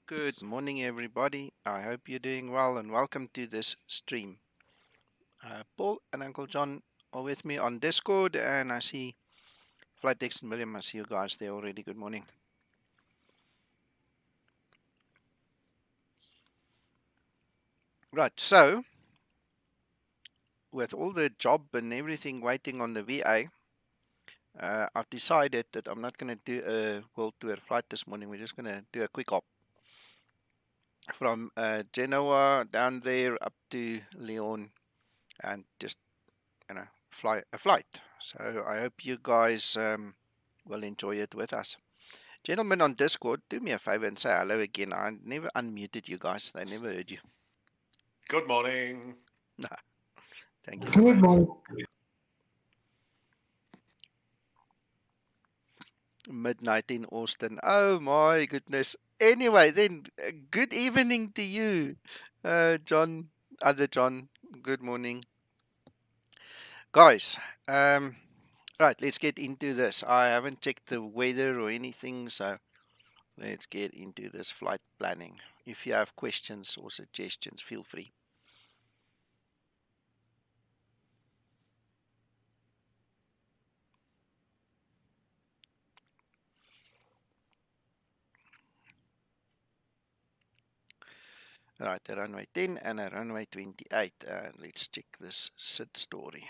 Good morning, everybody. I hope you're doing well and welcome to this stream. Paul and Uncle John are with me on Discord, and I see Flight Text and William. I see you guys there already. Good morning. Right, so with all the job and everything waiting on the VA, I've decided that I'm not going to do a world tour flight this morning. We're just going to do a quick hop from Genoa down there up to Lyon and just fly a flight. So I hope you guys will enjoy it with us. Gentlemen on Discord, do me a favor and say hello again. I never unmuted you guys. They never heard you. Good morning. Nah, thank you so much. Midnight in Austin. Oh my goodness. Anyway, then good evening to you, John. Other John. Good morning, guys. Right, let's get into this. I haven't checked the weather or anything, so let's get into this flight planning. If you have questions or suggestions, feel free. Right, a runway 10 and a runway 28. Let's check this SID story.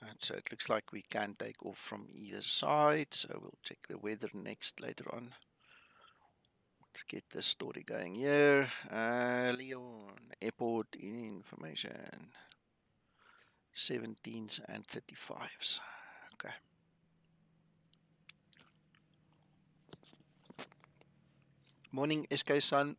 Right, so it looks like we can take off from either side, so we'll check the weather next later on. Let's get this story going here. Lyon airport information. 17s and 35s. Okay. Morning, SK Sun.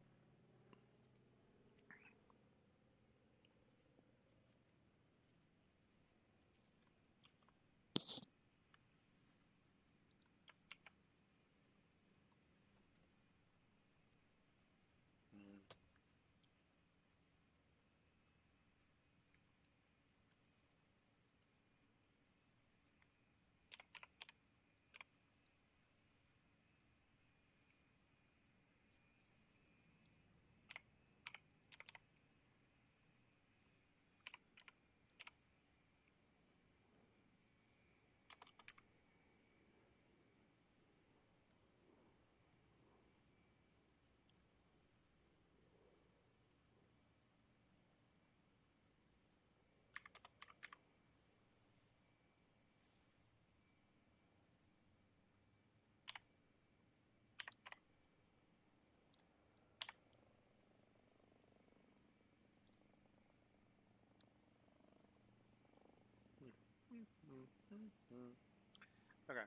Okay.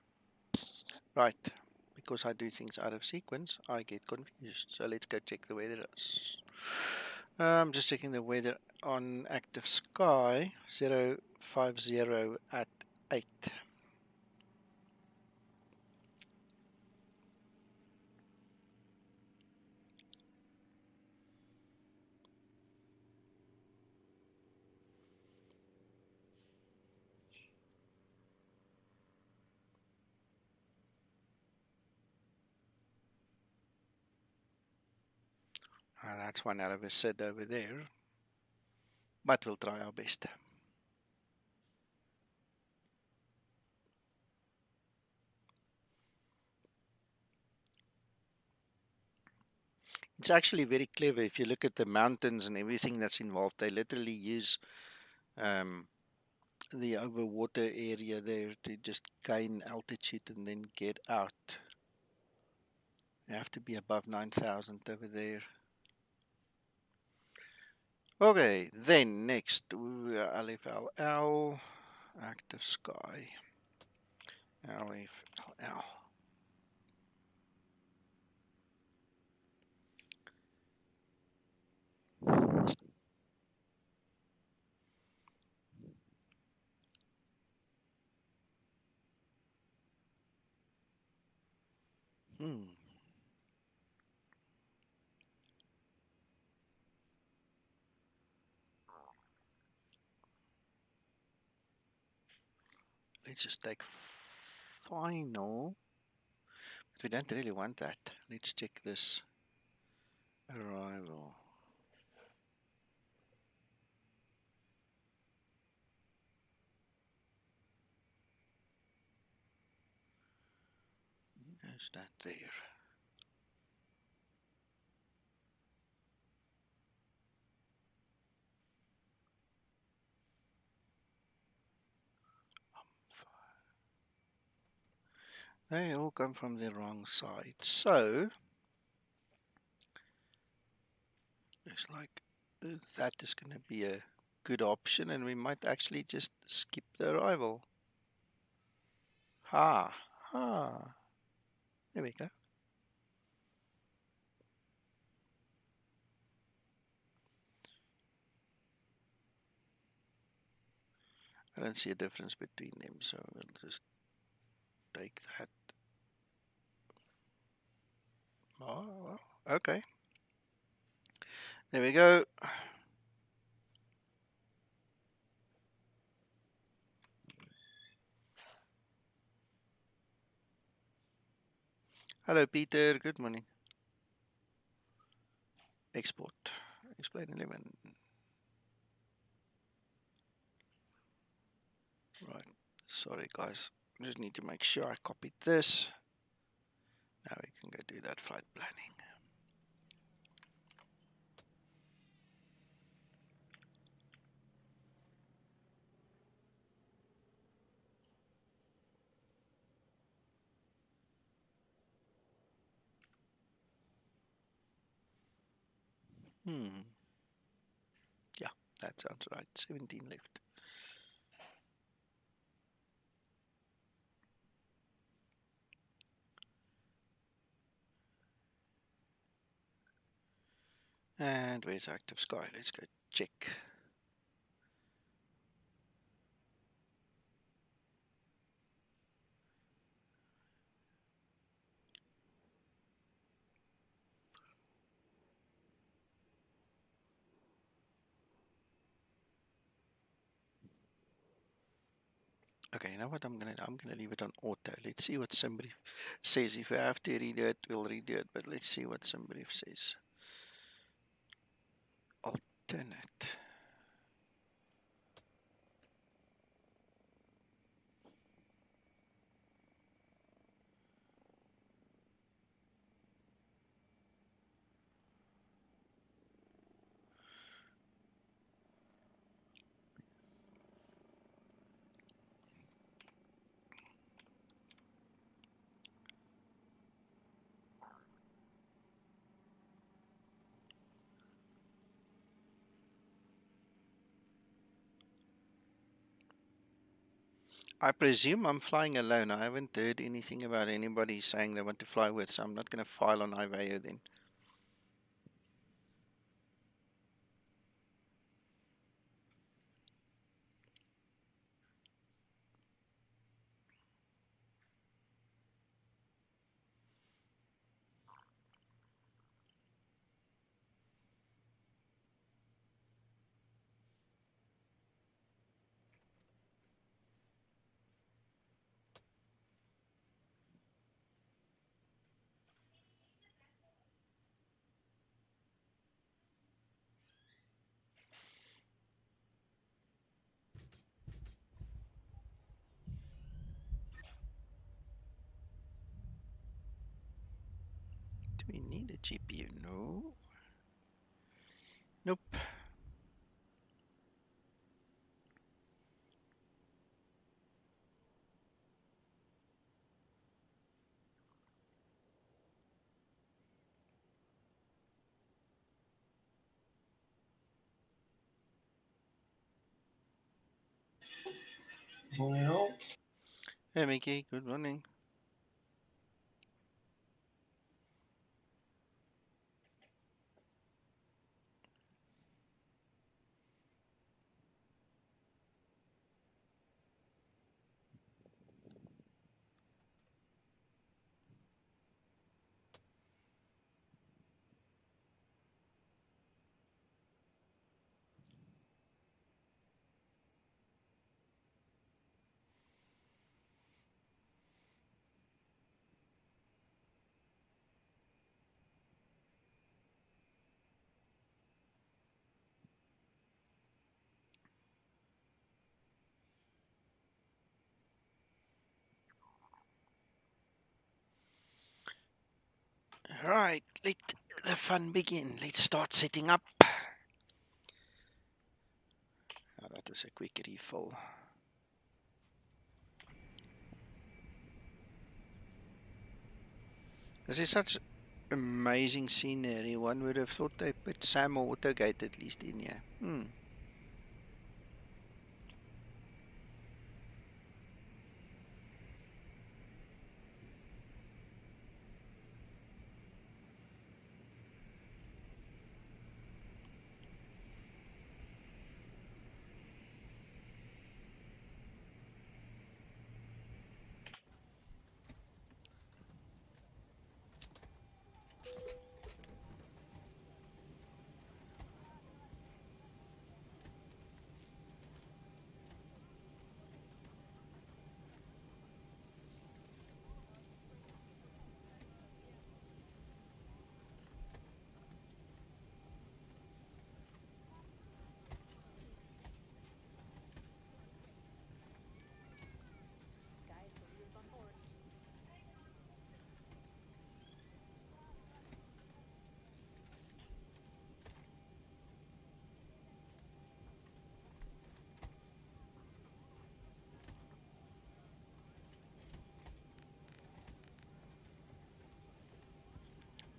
Right. Because I do things out of sequence, I get confused. So let's go check the weather. I'm just checking the weather on active sky 050 at 8. That's one out of a SID over there, but we'll try our best. It's actually very clever. If you look at the mountains and everything that's involved, they literally use the overwater area there to just gain altitude and then get out. You have to be above 9,000 over there. Okay, then next, LFLL, active sky, LFLL. Let's just take final. But we don't really want that. Let's check this arrival. Is that there? They all come from the wrong side. So, looks like that is going to be a good option, and we might actually just skip the arrival. Ha! Ha! There we go. I don't see a difference between them, so we'll just take that. Oh, well, okay. There we go. Hello, Peter. Good morning. Export. Explain 11. Right. Sorry, guys. Just need to make sure I copied this. Now we can go do that flight planning. Yeah, that sounds right. 17 left. And where's active sky? Let's go check. Okay, you know what I'm gonna leave it on auto. Let's see what somebody says. If I have to redo it, we'll redo it. But let's see what somebody says. Alternate. I presume I'm flying alone. I haven't heard anything about anybody saying they want to fly with, so I'm not gonna file on IVAO then. Do we need a GPU? No. Nope. Hey Mickey, good morning. Right, let the fun begin. Let's start setting up. Oh, that was a quick refill. This is such amazing scenery. One would have thought they put Sam or Autogate at least in here.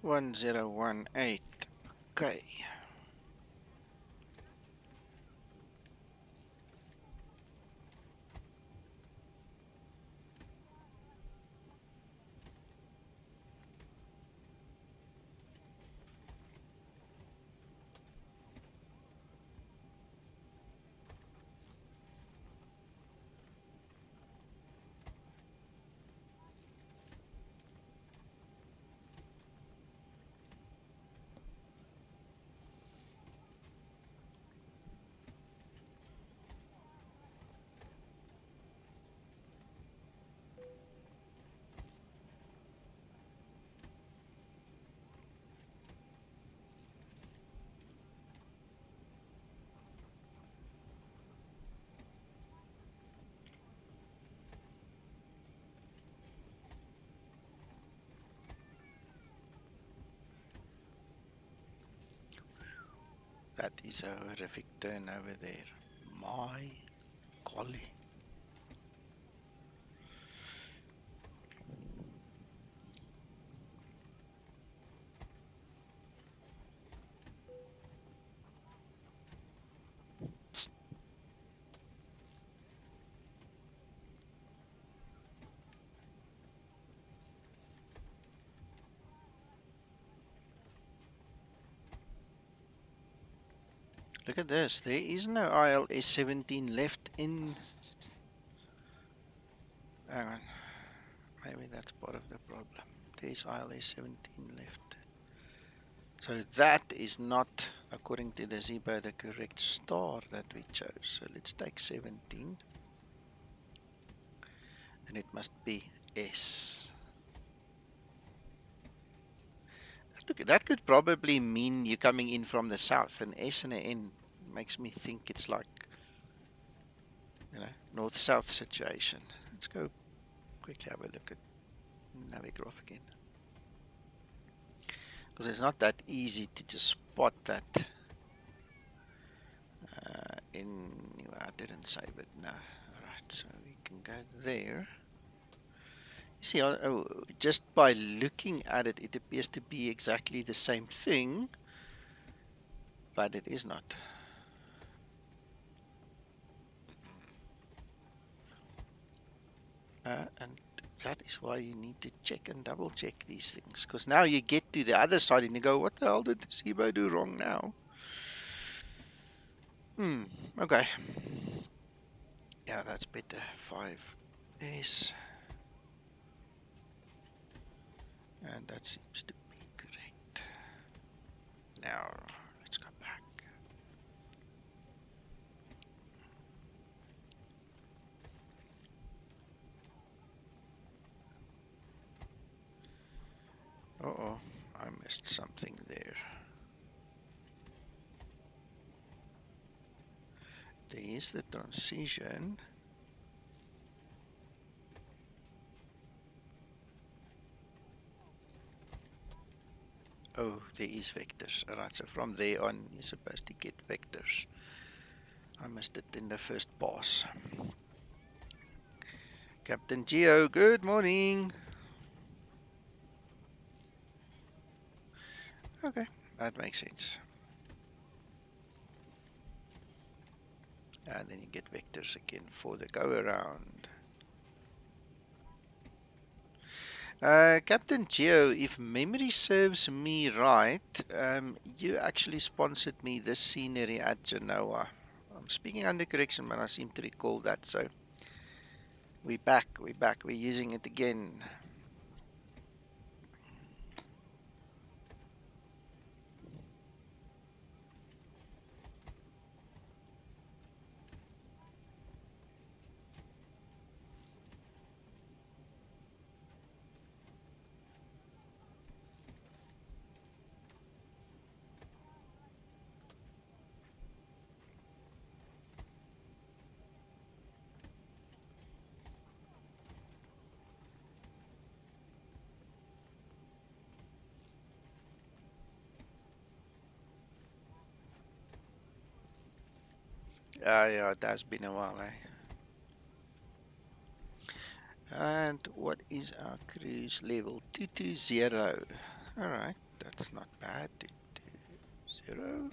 1018. Okay. That is a horrific turn over there. My golly. Look at this. There is no ILS 17 left in. Hang on. Maybe that's part of the problem. There's ILS 17 left. So that is not, according to the Zibo, the correct star that we chose. So let's take 17. And it must be S. Look, that could probably mean you're coming in from the south. An S and an N makes me think it's like, you know, north-south situation. Let's go quickly have a look at Navigraph again. Because it's not that easy to just spot that. Anyway, I didn't save it. No. Alright, so we can go there. You see, just by looking at it, it appears to be exactly the same thing, but it is not. And that is why you need to check and double check these things. Because now you get to the other side and you go, what the hell did the Zibo do wrong now? Okay. Yeah, that's better. 5S. And that seems to be correct. Now, let's go back. Uh-oh, I missed something there. There is the transition. Oh, there is vectors. Alright, so from there on, you're supposed to get vectors. I missed it in the first pass. Captain Geo, good morning. Okay, that makes sense. And then you get vectors again for the go around. Captain Geo, if memory serves me right, you actually sponsored me this scenery at Genoa. I'm speaking under correction, but I seem to recall that. So we're back, we're using it again. Yeah, it has been a while, eh? And what is our cruise level? 220. Alright, that's not bad. 220.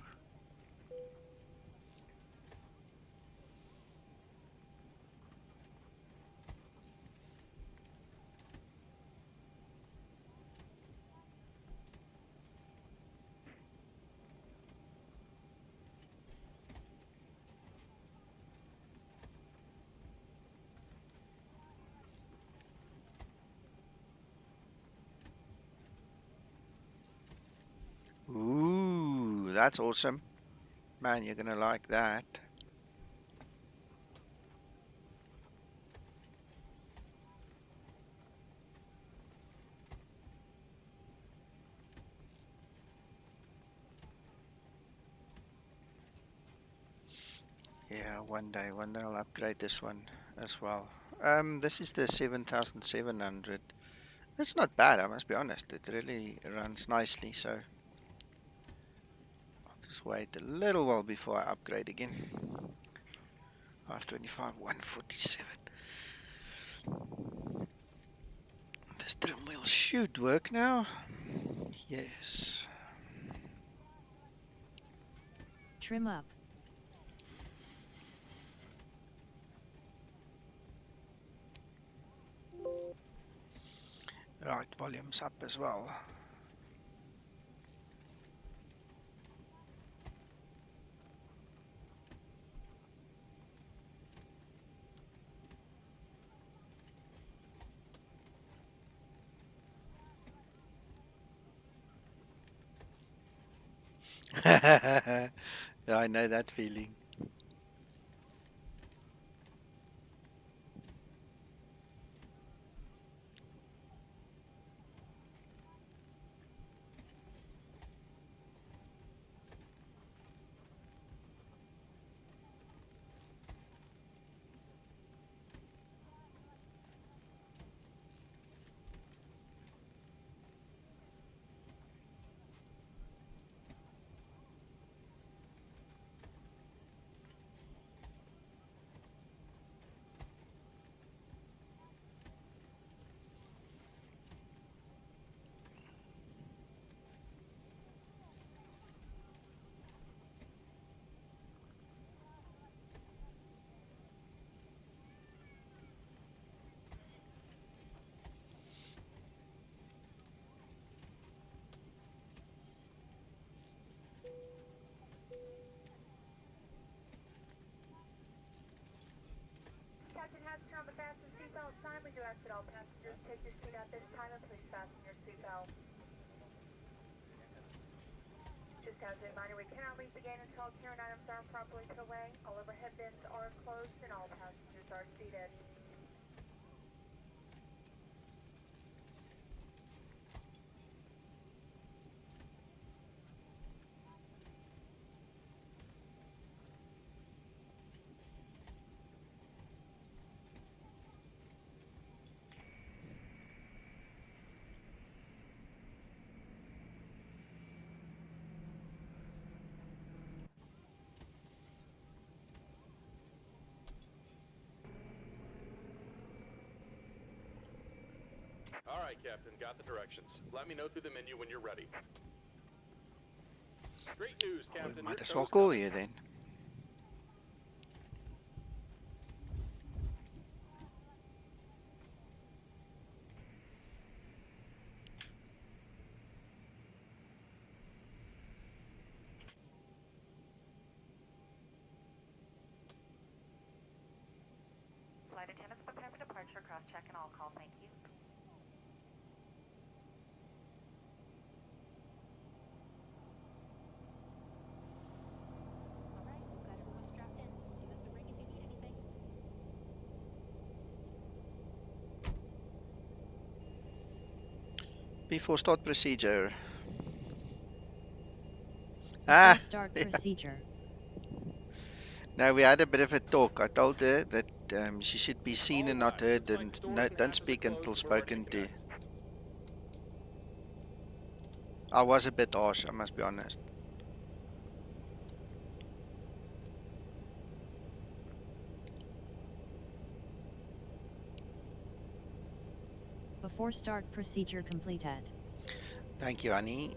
Ooh, that's awesome. Man, you're gonna like that. Yeah, one day I'll upgrade this one as well. This is the 7700. It's not bad, I must be honest. It really runs nicely, so I'll just wait a little while before I upgrade again. 525, 147. This trim wheel should work now. Yes. Trim up. Right, volume's up as well. Yeah, I know that feeling. Captain has turned on the fasten seatbelt sign. We do ask that all passengers take your seat at this time and please fasten your seatbelt. Just as a reminder, we cannot leave the gate until all carrying items are properly put away. All overhead bins are closed and all passengers are seated. Alright, Captain, got the directions. Let me know through the menu when you're ready. Great news, We Captain. might Your as well tow's call coming. you then. Flight attendants prepare for departure, cross-check and all call, thank you. Alright, we've got everyone strapped in. Give us a ring if you need anything. Before start procedure. Before Ah, start yeah. procedure. Now we had a bit of a talk. I told her that she should be seen and not Alright, heard, looks like and stores no, and don't hatches are speak closed until and we're ready spoken to to. connect. I was a bit harsh, I must be honest. Before start procedure completed. Thank you, Annie.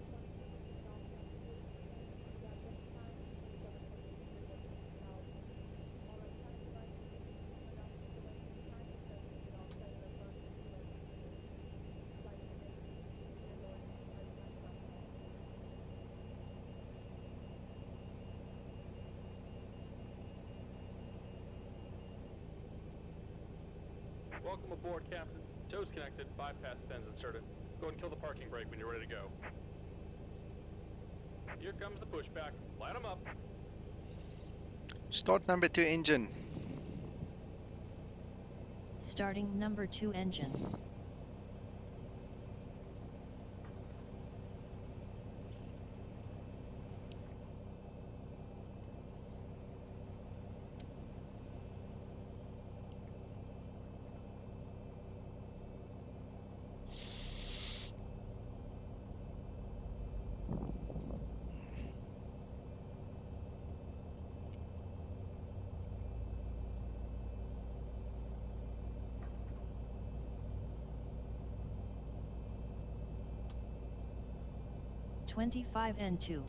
Welcome aboard, Captain. Tow's connected, bypass pins inserted. Go and kill the parking brake when you're ready to go. Here comes the pushback. Light them up. Start number 2 engine. Starting number 2 engine. N2.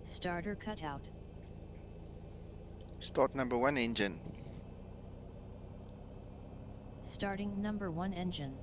Starter cutout. Start number 1 engine. Starting number 1 engine.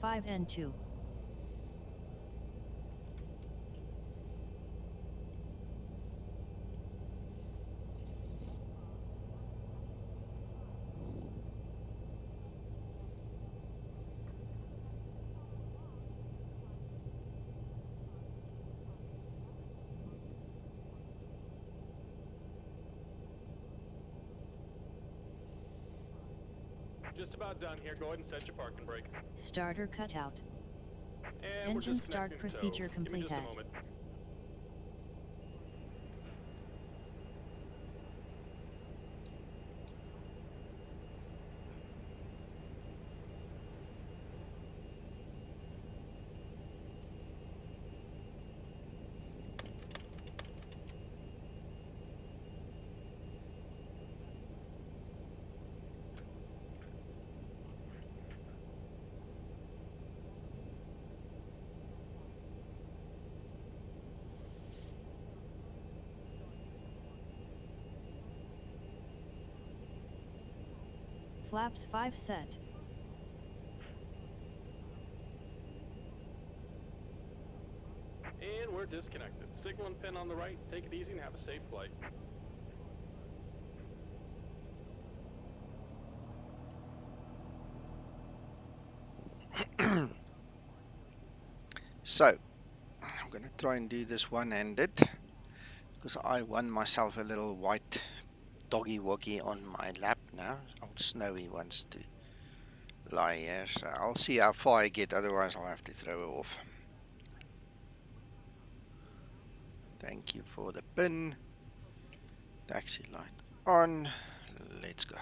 N2. Just about done here. Go ahead and set your parking brake. Starter cutout. And Engine we're just start connecting tow. procedure Give me just a completed. moment. Flaps 5 set. disconnected. Signal and pin on the right. Take it easy and have a safe flight. So, I'm going to try and do this one-handed because I won myself a little white doggy woggy on my lap now. Old Snowy wants to lie here, so I'll see how far I get, otherwise I'll have to throw her off. Thank you for the pin. Taxi light on. Let's go.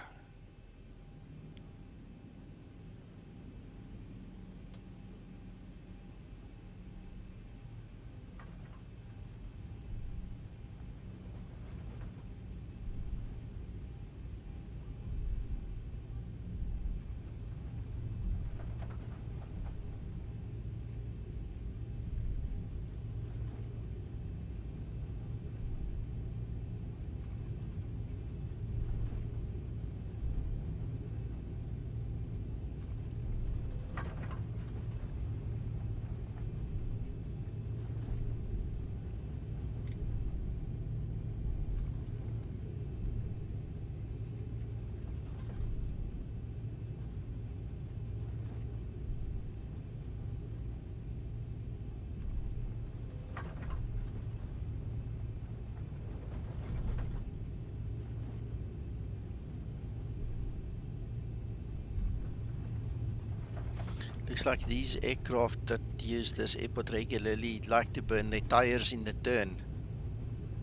Looks like these aircraft that use this airport regularly like to burn their tires in the turn.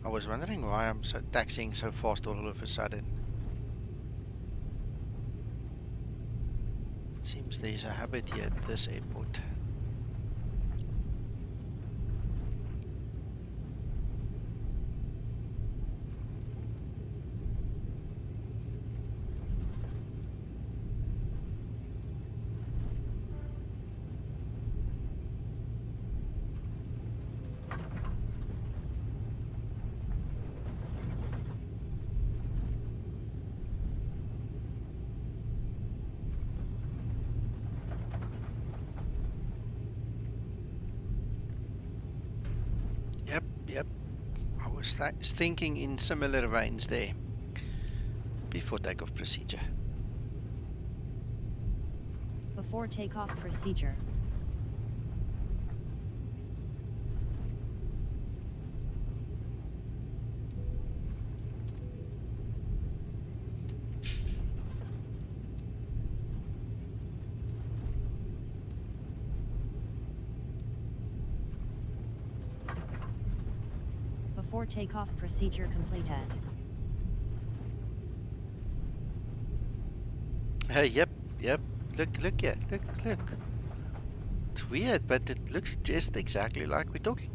I was wondering why I'm taxiing so fast all of a sudden. Seems there's a habit here at this airport. Yep. I was thinking in similar veins there. Before takeoff procedure. Before takeoff procedure. Before takeoff procedure completed. Yep. Look here. Look. It's weird, but it looks just exactly like we're talking.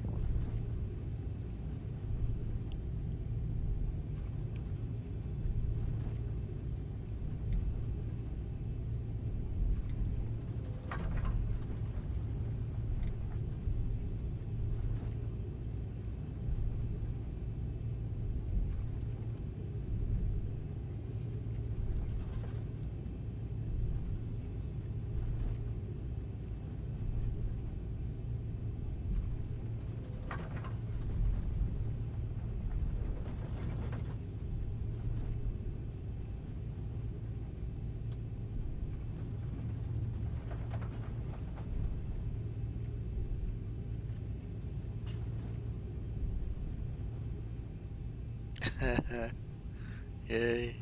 Yay.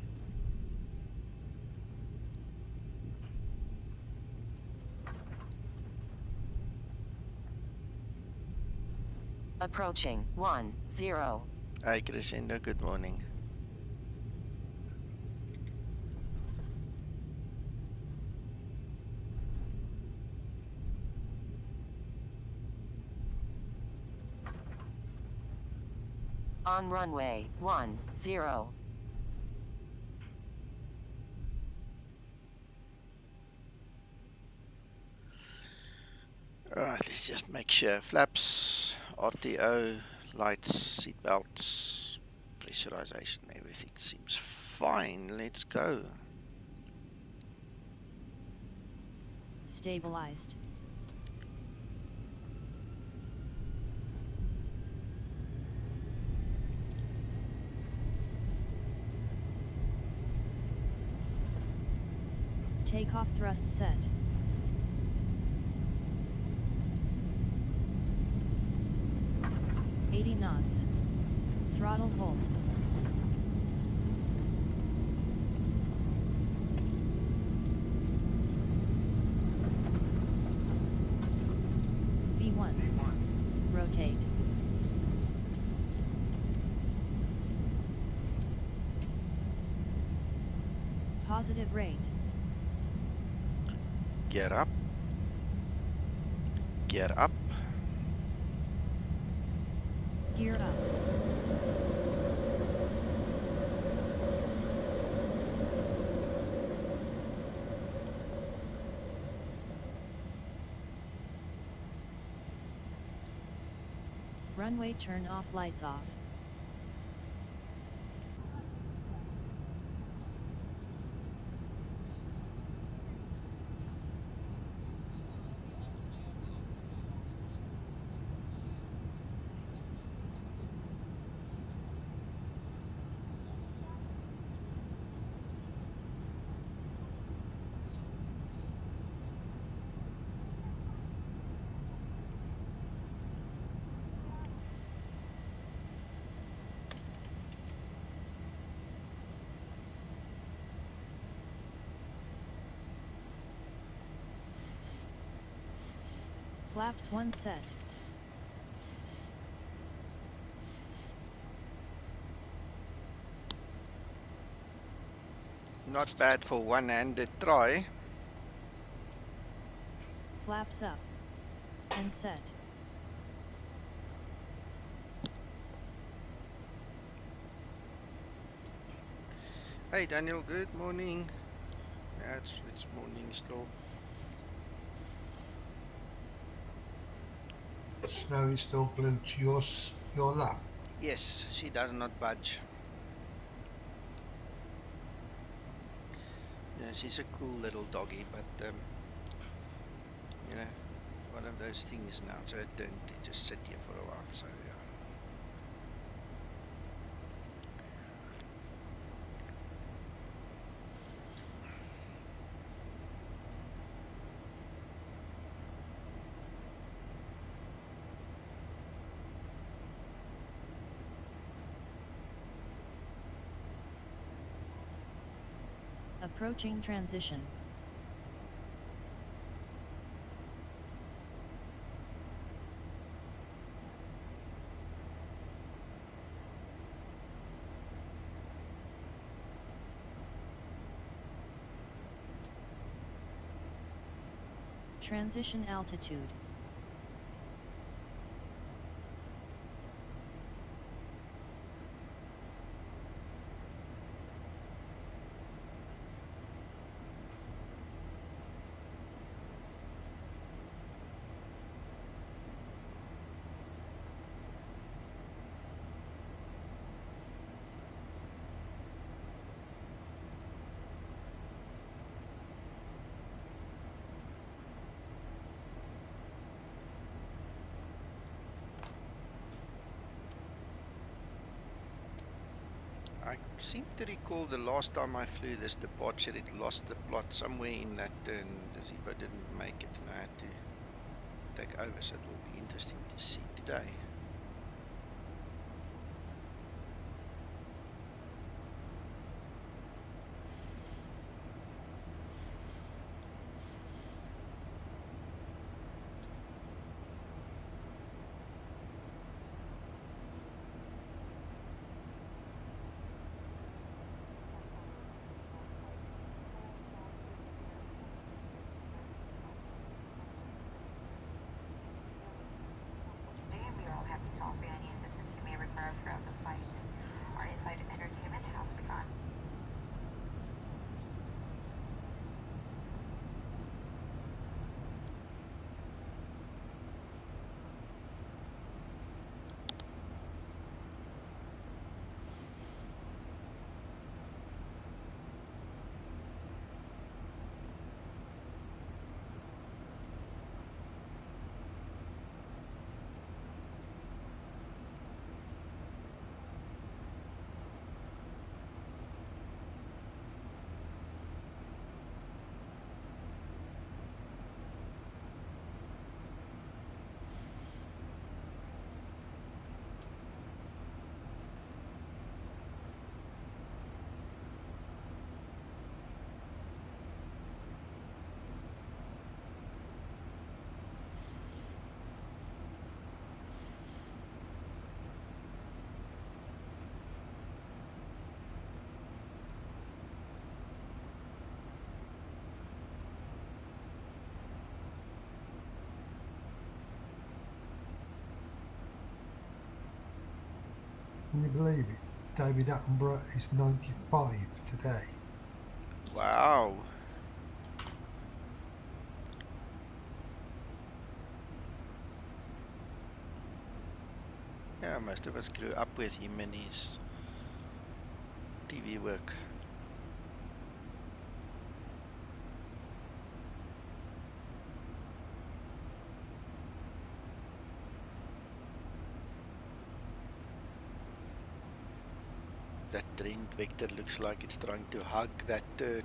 Approaching 10. Hi Crescendo, good morning. On runway 10. Alright, let's just make sure. Flaps, RTO, lights, seat belts, pressurization, everything seems fine. Let's go. Stabilized. Takeoff thrust set. $80 knots. Throttle hold. V1. Rotate. Positive rate. Gear up. Gear up. Gear up. Runway turn off, lights off. Flaps 1 set. Not bad for one-handed try. Flaps up. And set. Hey Daniel, good morning. Yeah, it's morning still. Snow is still glued to your lap. Yes, she does not budge. Yeah, she's a cool little doggy, but you know, one of those things now. So I tend to just sit here for a while. So yeah. Approaching transition. Transition altitude. I seem to recall the last time I flew this departure, it lost the plot somewhere in that turn. The Zibo didn't make it, and I had to take over. So it will be interesting to see today. Can you believe it? David Attenborough is 95 today. Wow. Yeah, most of us grew up with him and his TV work. That trend vector looks like it's trying to hug that turn.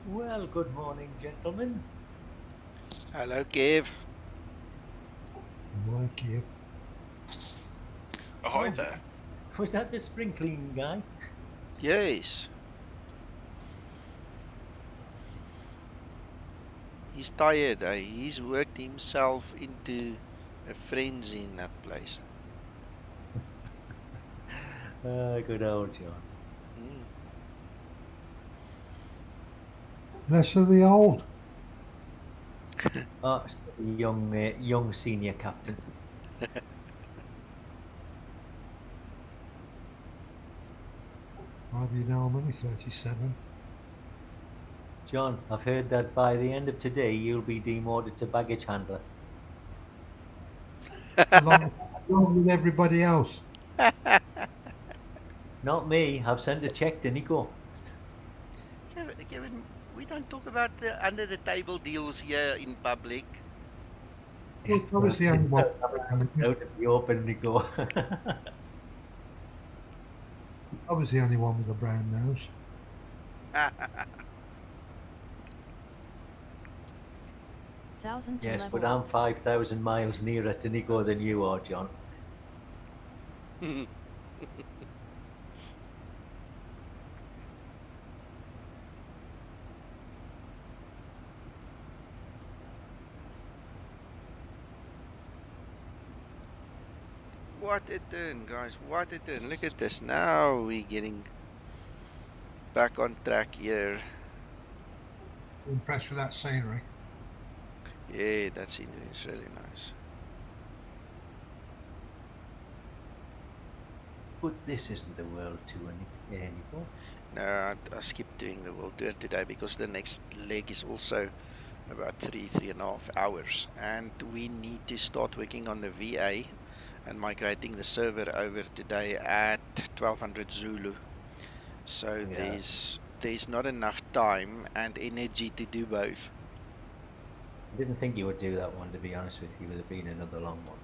Well, good morning, gentlemen. Hello, Kev. Like you. Ahoy Oh. there. Was that the spring cleaning guy? Yes. He's tired. He's worked himself into a frenzy in that place. Good old John. Mm. Less of the old. Oh, young senior captain. Have you now? I'm only 37. John, I've heard that by the end of today you'll be demoted to baggage handler. Along with everybody else. Not me. I've sent a check to Nico. Kevin, we don't talk about the under the table deals here in public. I was the only one. Out of the open, Nico. I was the only one with a brown nose. Thousand to Yes, level but I'm up. 5,000 miles nearer to Nico than you are, John. What a turn, guys. What a turn. Look at this. Now we're getting back on track here. Impressed with that scenery. Yeah, that scenery is really nice. But this isn't the world tour, Nico. No, I skipped doing the world tour today because the next leg is also about 3.5 hours. And we need to start working on the VA and migrating the server over today at 1200 Zulu. So Yeah. there's not enough time and energy to do both. I didn't think you would do that one, to be honest with you, with it being another long one.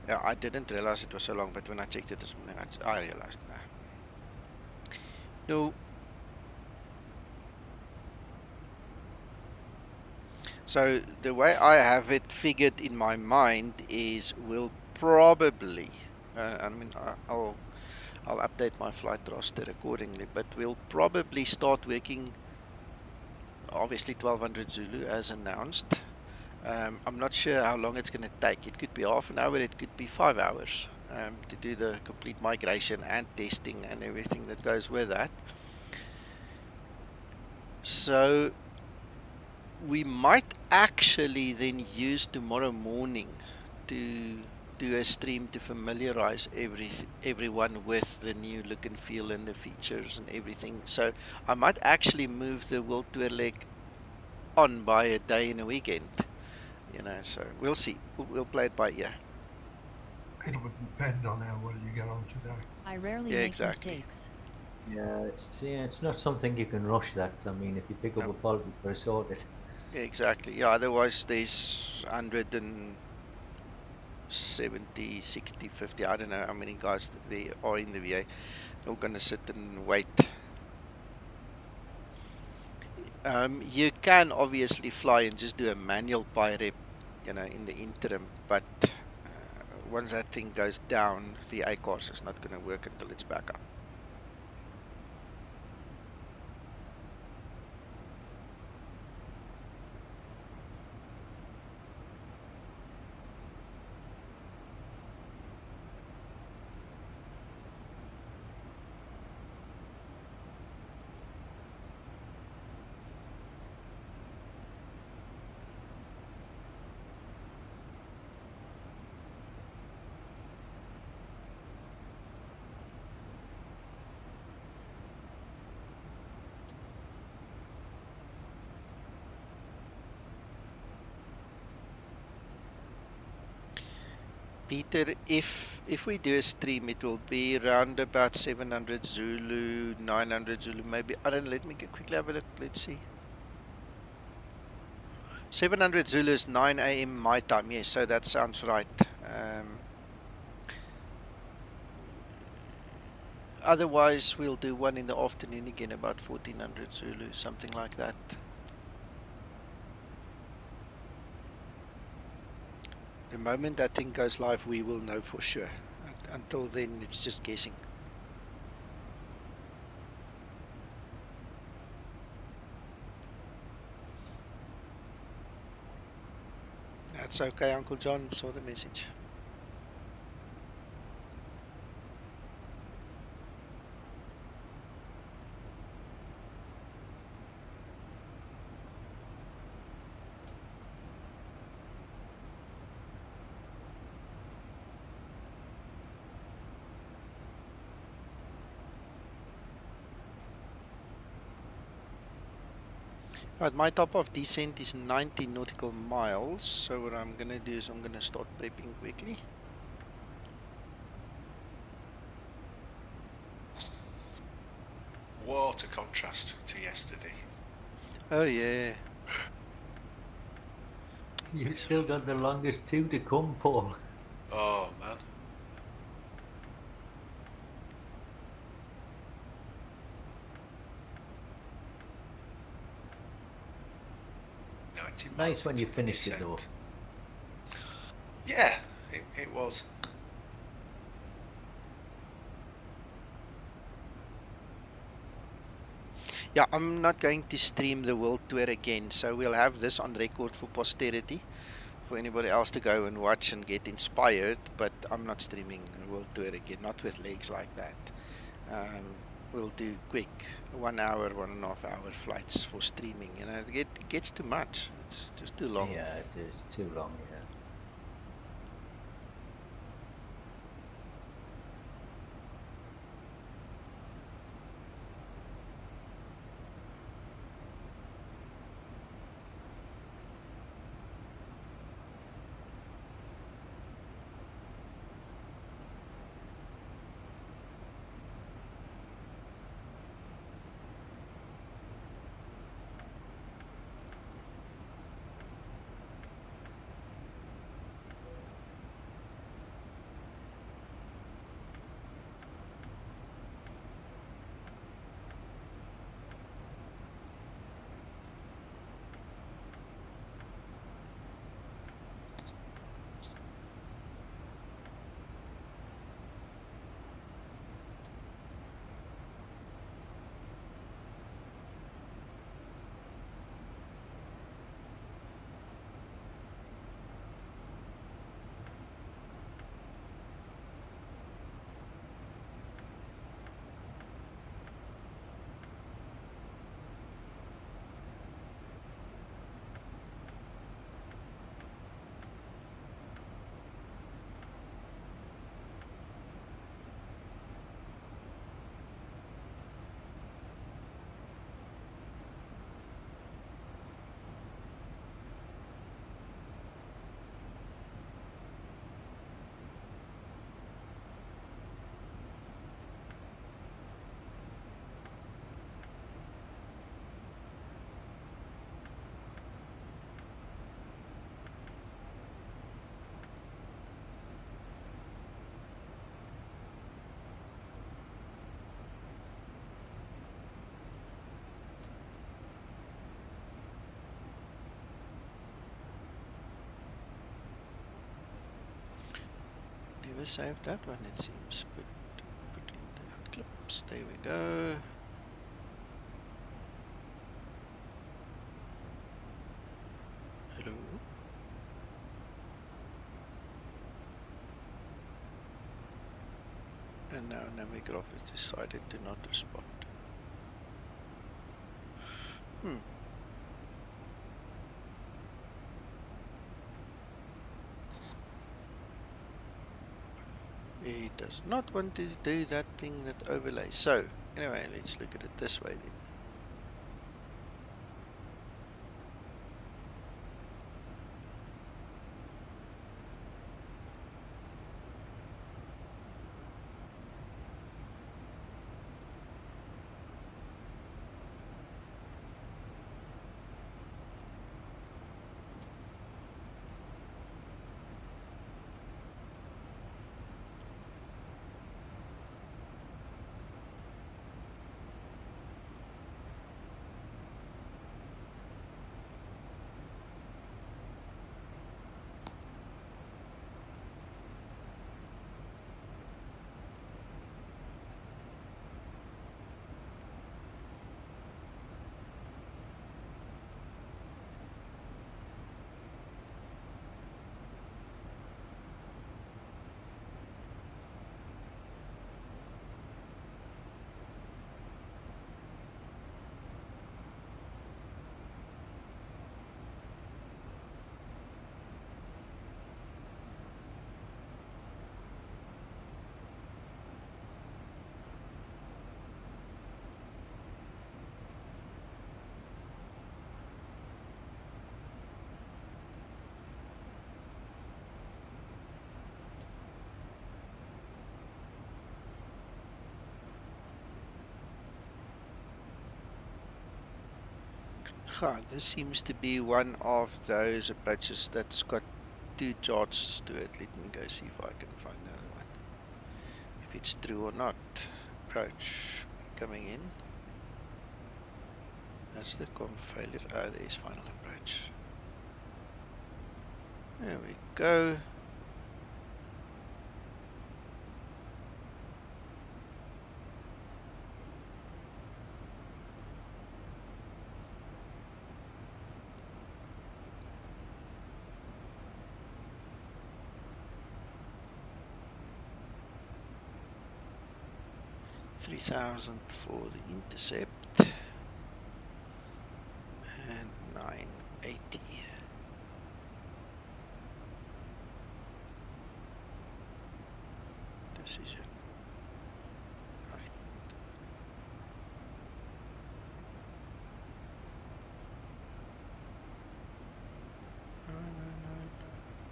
Yeah, I didn't realize it was so long, but when I checked it this morning, I realized now. No. So the way I have it figured in my mind is we'll probably, I mean, I'll update my flight roster accordingly, but we'll probably start working, obviously 1200 Zulu as announced. I'm not sure how long it's going to take. It could be half an hour, it could be 5 hours to do the complete migration and testing and everything that goes with that. So we might actually then use tomorrow morning to do a stream to familiarize everyone with the new look and feel and the features and everything. So I might actually move the World Tour leg on by a day in a weekend. You know, so we'll see. We'll play it by ear. It would depend on how well you get on today. I rarely Yeah, make exactly. mistakes. Yeah, it's not something you can rush. That, I mean, if you pick up No. a fault, you better sort it. Exactly. Yeah. Otherwise, there's 100 and 70, 60, 50. I don't know how many guys there are in the VA. They're going to sit and wait. You can obviously fly and just do a manual PIREP, you know, in the interim, but once that thing goes down, the ACARS is not going to work until it's back up. Peter, if we do a stream, it will be around about 700 Zulu, 900 Zulu, maybe. I don't know, let me quickly have a look. Let's see. 700 Zulu is 9 a.m. my time. Yes, so that sounds right. Otherwise, we'll do one in the afternoon again, about 1400 Zulu, something like that. The moment that thing goes live, we will know for sure. Until then, it's just guessing. That's okay, Uncle John. Saw the message. Right, my top of descent is 90 nautical miles. So what I'm gonna do is I'm gonna start prepping quickly. What a contrast to yesterday. Oh yeah. You've still got the longest two to come, Paul. Oh man. Nice when you finished it though. Yeah, it was. Yeah, I'm not going to stream the world tour again, so we'll have this on record for posterity, for anybody else to go and watch and get inspired, but I'm not streaming the world tour again, not with legs like that. We'll do quick 1 hour, 1.5 hour flights for streaming. You know, it gets too much. It's just too long. Yeah, it is too long, yeah. never saved that one, it seems. Put in the clips. There we go. Hello. And now Navigraph has decided to not respond. He does not want to do that thing that overlays. So, anyway, let's look at it this way then. This seems to be one of those approaches that's got two charts to it. Let me go see if I can find the other one. If it's true or not. Approach coming in. That's the conf failure. Oh, there's final approach. There we go. $3,000 for the intercept and $980. Decision. Right.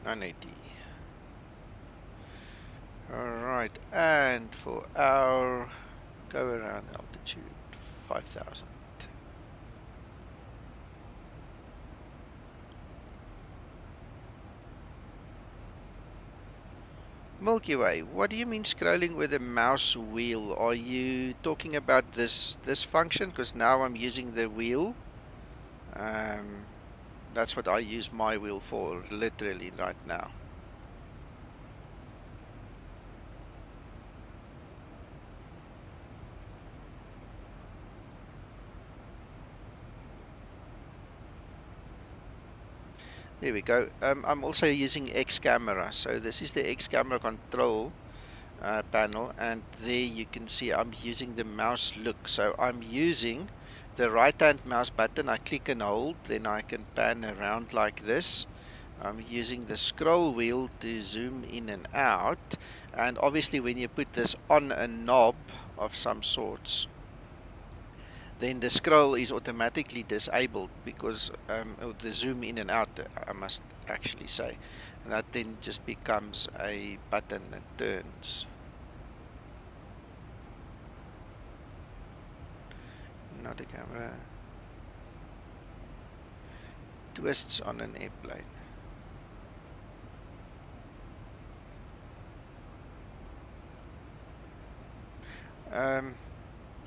No. 980. Alright, and for our go around altitude 5,000. Milky Way, what do you mean scrolling with a mouse wheel? Are you talking about this function? Because now I'm using the wheel. That's what I use my wheel for, literally right now. There we go. I'm also using X camera. So this is the X camera control panel, and there you can see I'm using the mouse look. So I'm using the right hand mouse button. I click and hold, then I can pan around like this. I'm using the scroll wheel to zoom in and out, and obviously when you put this on a knob of some sorts, then the scroll is automatically disabled, because the zoom in and out, I must actually say, and that then just becomes a button that turns. Not a camera. Twists on an airplane.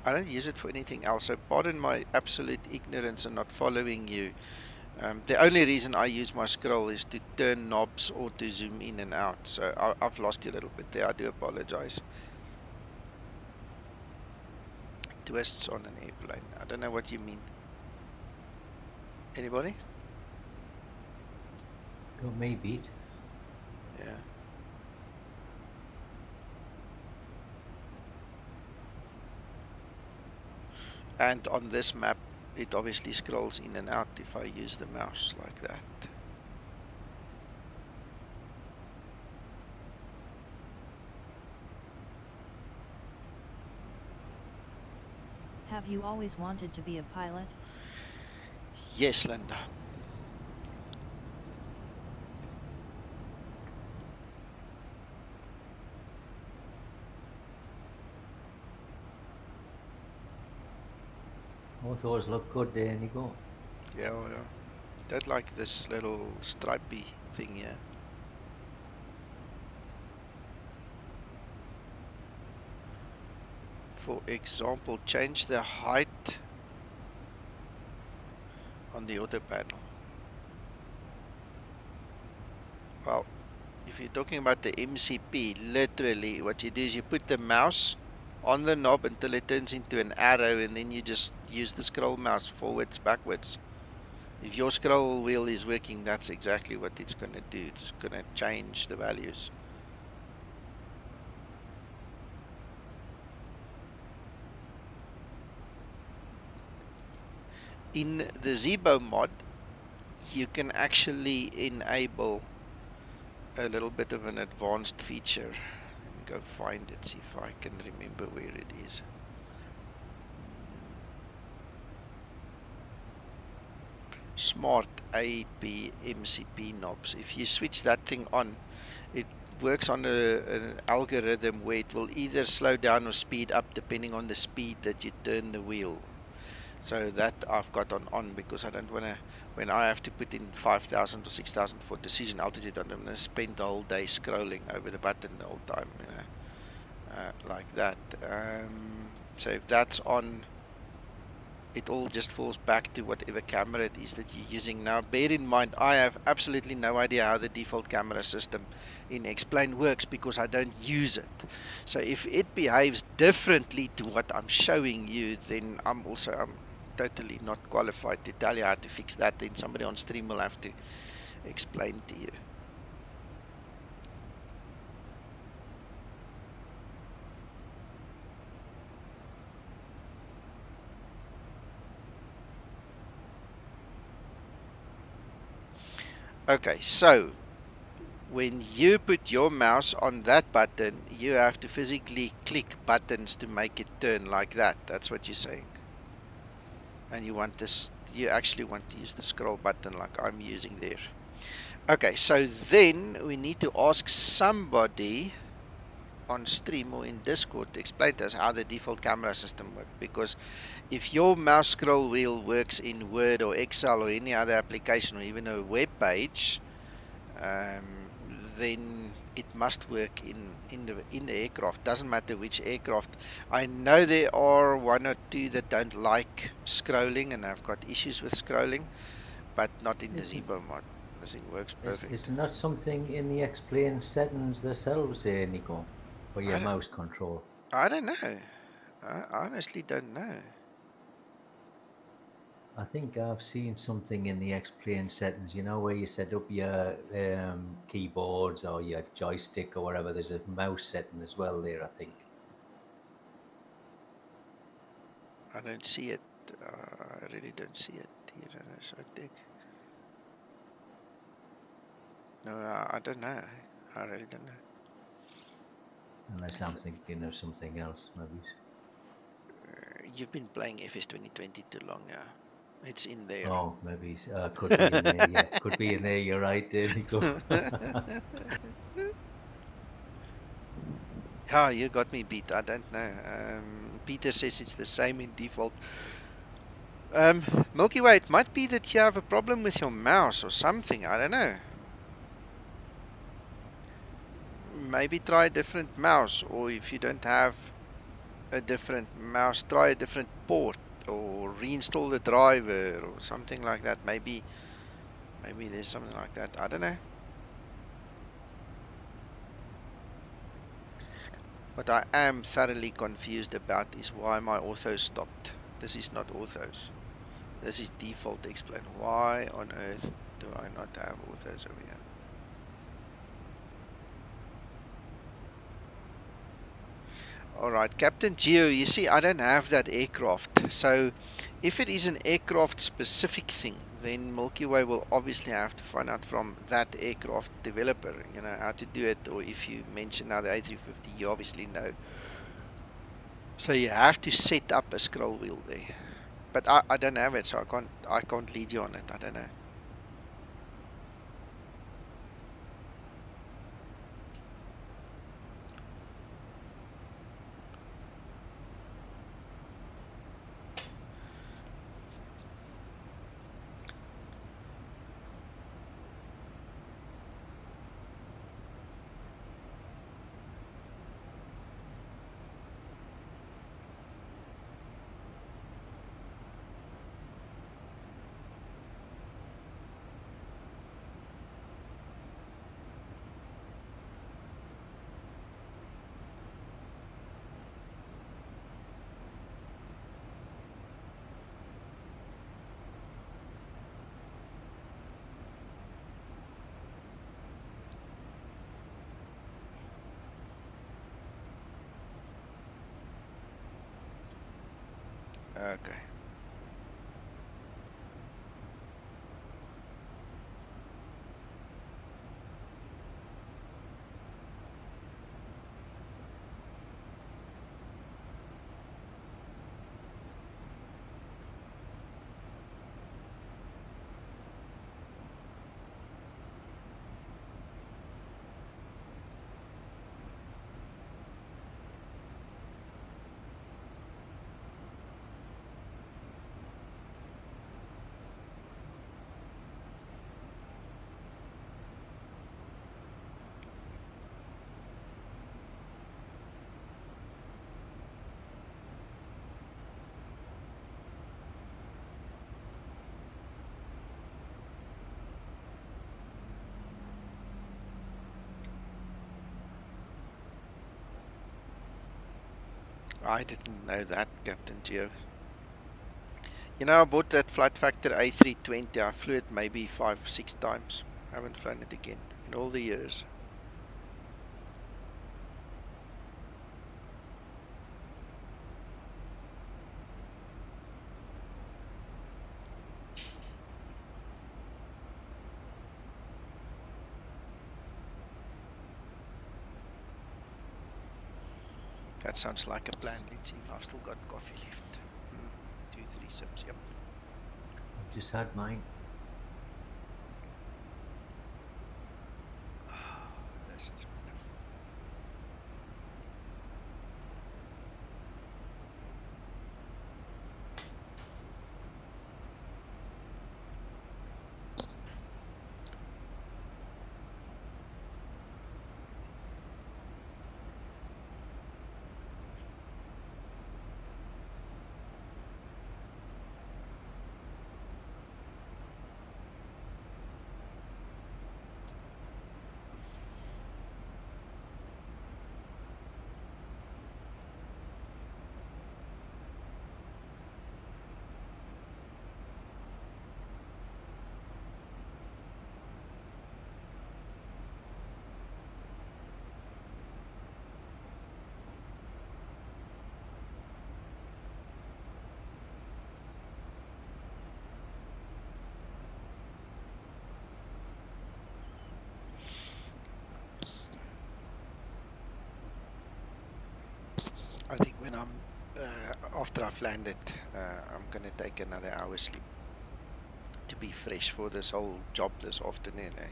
I don't use it for anything else, so pardon my absolute ignorance and not following you. The only reason I use my scroll is to turn knobs or to zoom in and out. So I've lost you a little bit there. I do apologize. Twists on an airplane. I don't know what you mean. Anybody? Got me beat. Yeah. And on this map, it obviously scrolls in and out if I use the mouse like that. Have you always wanted to be a pilot? Yes, Linda. Both those look good there, Nico. Yeah, yeah. Don't like this little stripy thing here. For example, change the height on the auto panel. Well, if you're talking about the MCP, literally what you do is you put the mouse on the knob until it turns into an arrow, and then you just use the scroll mouse forwards, backwards. If your scroll wheel is working, that's exactly what it's going to do. It's going to change the values. In the Zibo mod, you can actually enable a little bit of an advanced feature. Let me go find it, see if I can remember where it is. Smart AP MCP knobs. If you switch that thing on, it works on an algorithm where it will either slow down or speed up depending on the speed that you turn the wheel. So that I've got on because I don't want to, when I have to put in 5,000 or 6,000 for decision altitude, I don't want to spend the whole day scrolling over the button the whole time, you know, like that. So if that's on, it all just falls back to whatever camera it is that you're using. Now, bear in mind, I have absolutely no idea how the default camera system in X-Plane works because I don't use it. So if it behaves differently to what I'm showing you, then I'm totally not qualified to tell you how to fix that. Then somebody on stream will have to explain to you. Okay, so when you put your mouse on that button, you have to physically click buttons to make it turn like that. That's what you're saying. And you want this, you actually want to use the scroll button like I'm using there. Okay, so then we need to ask somebody on stream or in Discord to explain to us how the default camera system works, because if your mouse scroll wheel works in Word or Excel or any other application or even a web page, then it must work in the aircraft. Doesn't matter which aircraft. I know there are one or two that don't like scrolling and have got issues with scrolling, but not in the Zibo mod. This thing works perfect. Is not something in the X-Plane settings themselves here, Nico, for your mouse control? I don't know. I honestly don't know. I think I've seen something in the X-Plane settings, you know, where you set up your keyboards or your joystick or whatever. There's a mouse setting as well there, I think. I don't see it. I really don't see it here. So thick. No, I don't know. I really don't know. Unless I'm thinking of something else, maybe. You've been playing FS 2020 too long, yeah. It's in there. Oh, maybe. Could be in there, yeah. Could be in there, you're right there, Nico. Yeah, you got me beat. I don't know. Peter says it's the same in default. Milky Way, it might be that you have a problem with your mouse or something. I don't know. Maybe try a different mouse, or if you don't have a different mouse, try a different port or reinstall the driver or something like that. Maybe Maybe there's something like that. I don't know. What I am thoroughly confused about is why my orthos stopped. This is not orthos. This is default explain. Why on earth do I not have orthos over here? Alright, Captain Geo, you see I don't have that aircraft. So if it is an aircraft specific thing, then Milky Way will obviously have to find out from that aircraft developer, you know, how to do it. Or if you mention now the A350, you obviously know. So you have to set up a scroll wheel there. But I don't have it, so I can't lead you on it. I don't know. Okay. I didn't know that, Captain Geo. You know, I bought that Flight Factor A320. I flew it maybe 5-6 times. I haven't flown it again in all the years. That sounds like a plan. Let's see if I've still got coffee left. 2-3 sips, yep. I've just had mine. This is wonderful. I think when I'm after I've landed, I'm gonna take another hour's sleep to be fresh for this whole job this afternoon. Eh?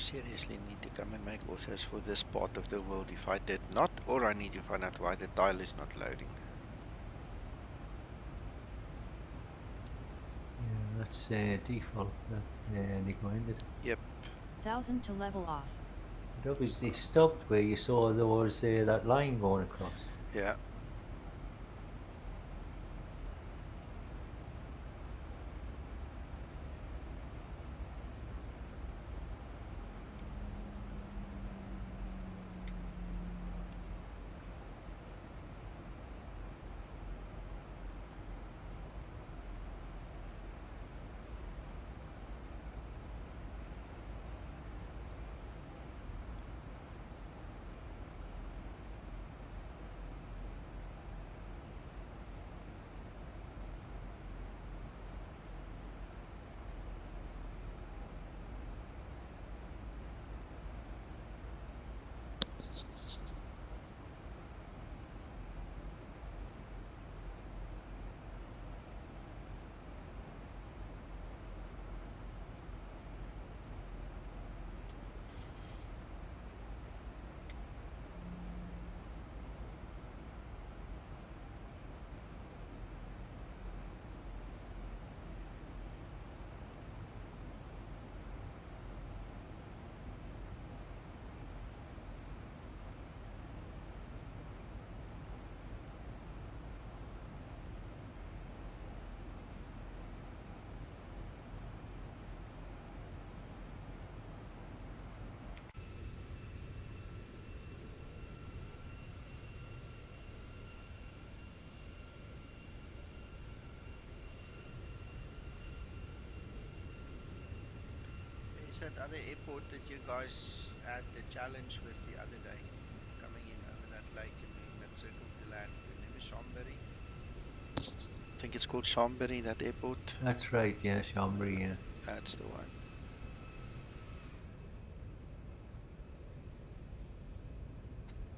seriously need to come and make authors for this part of the world. If I did not, or I need to find out why the tile is not loading. Yeah, that's default. That's recommended. Yep. 1000 to level off. It obviously stopped where you saw there was that line going across. Yeah. Is that other airport that you guys had the challenge with the other day? Coming in over that lake and doing that circle to land. Remember Chambéry? I think it's called Chambéry, that airport. That's right, yeah, Chambéry, yeah. That's the one.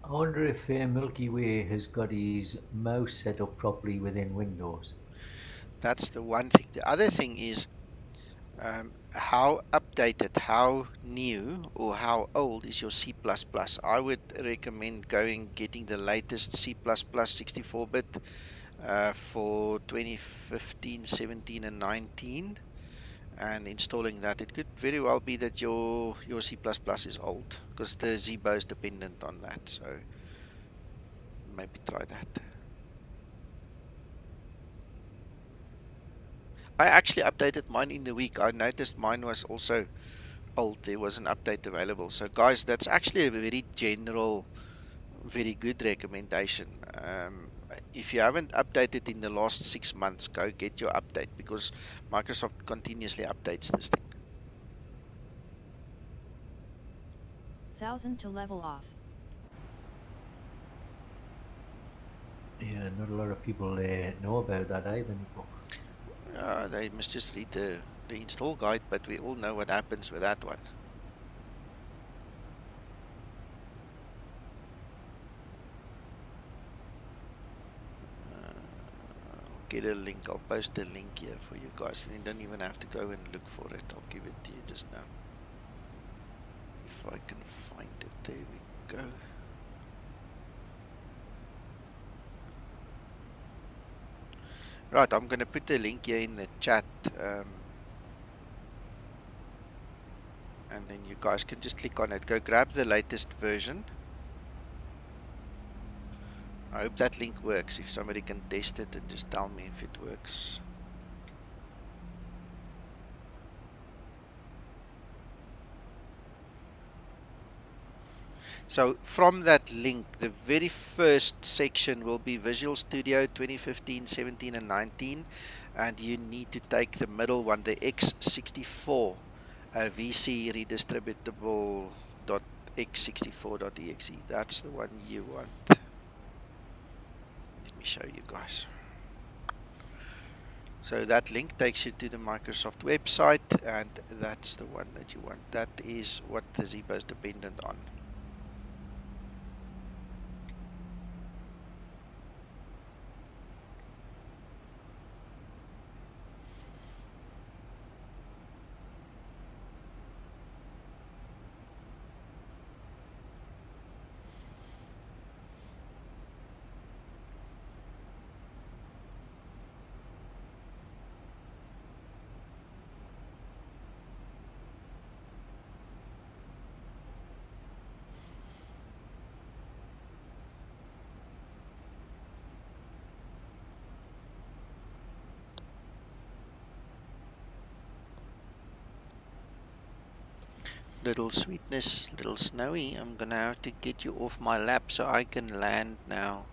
I wonder if Milky Way has got his mouse set up properly within Windows. That's the one thing. The other thing is how updated, how new, or how old is your C++? I would recommend getting the latest C++ 64-bit for 2015, 17, and 19, and installing that. It could very well be that your C++ is old, because the Zibo is dependent on that. So maybe try that. I actually updated mine in the week. I noticed mine was also old. There was an update available. So guys, that's actually a very general, very good recommendation. If you haven't updated in the last 6 months, go get your update, because Microsoft continuously updates this thing. 1000 to level off. Yeah, not a lot of people know about that either, Nico. They must just read the install guide, but we all know what happens with that one. I'll get a link. I'll post a link here for you guys, and you don't even have to go and look for it. I'll give it to you just now. If I can find it, there we go. Right, I'm going to put the link here in the chat, and then you guys can just click on it. Go grab the latest version. I hope that link works. If somebody can test it and just tell me if it works. So from that link, the very first section will be Visual Studio 2015, 17 and 19, and you need to take the middle one, the X64 VC redistributable .x64.exe. That's the one you want. Let me show you guys. So that link takes you to the Microsoft website, and that's the one that you want. That is what the Zibo is dependent on. Little sweetness, little snowy. I'm gonna have to get you off my lap so I can land now.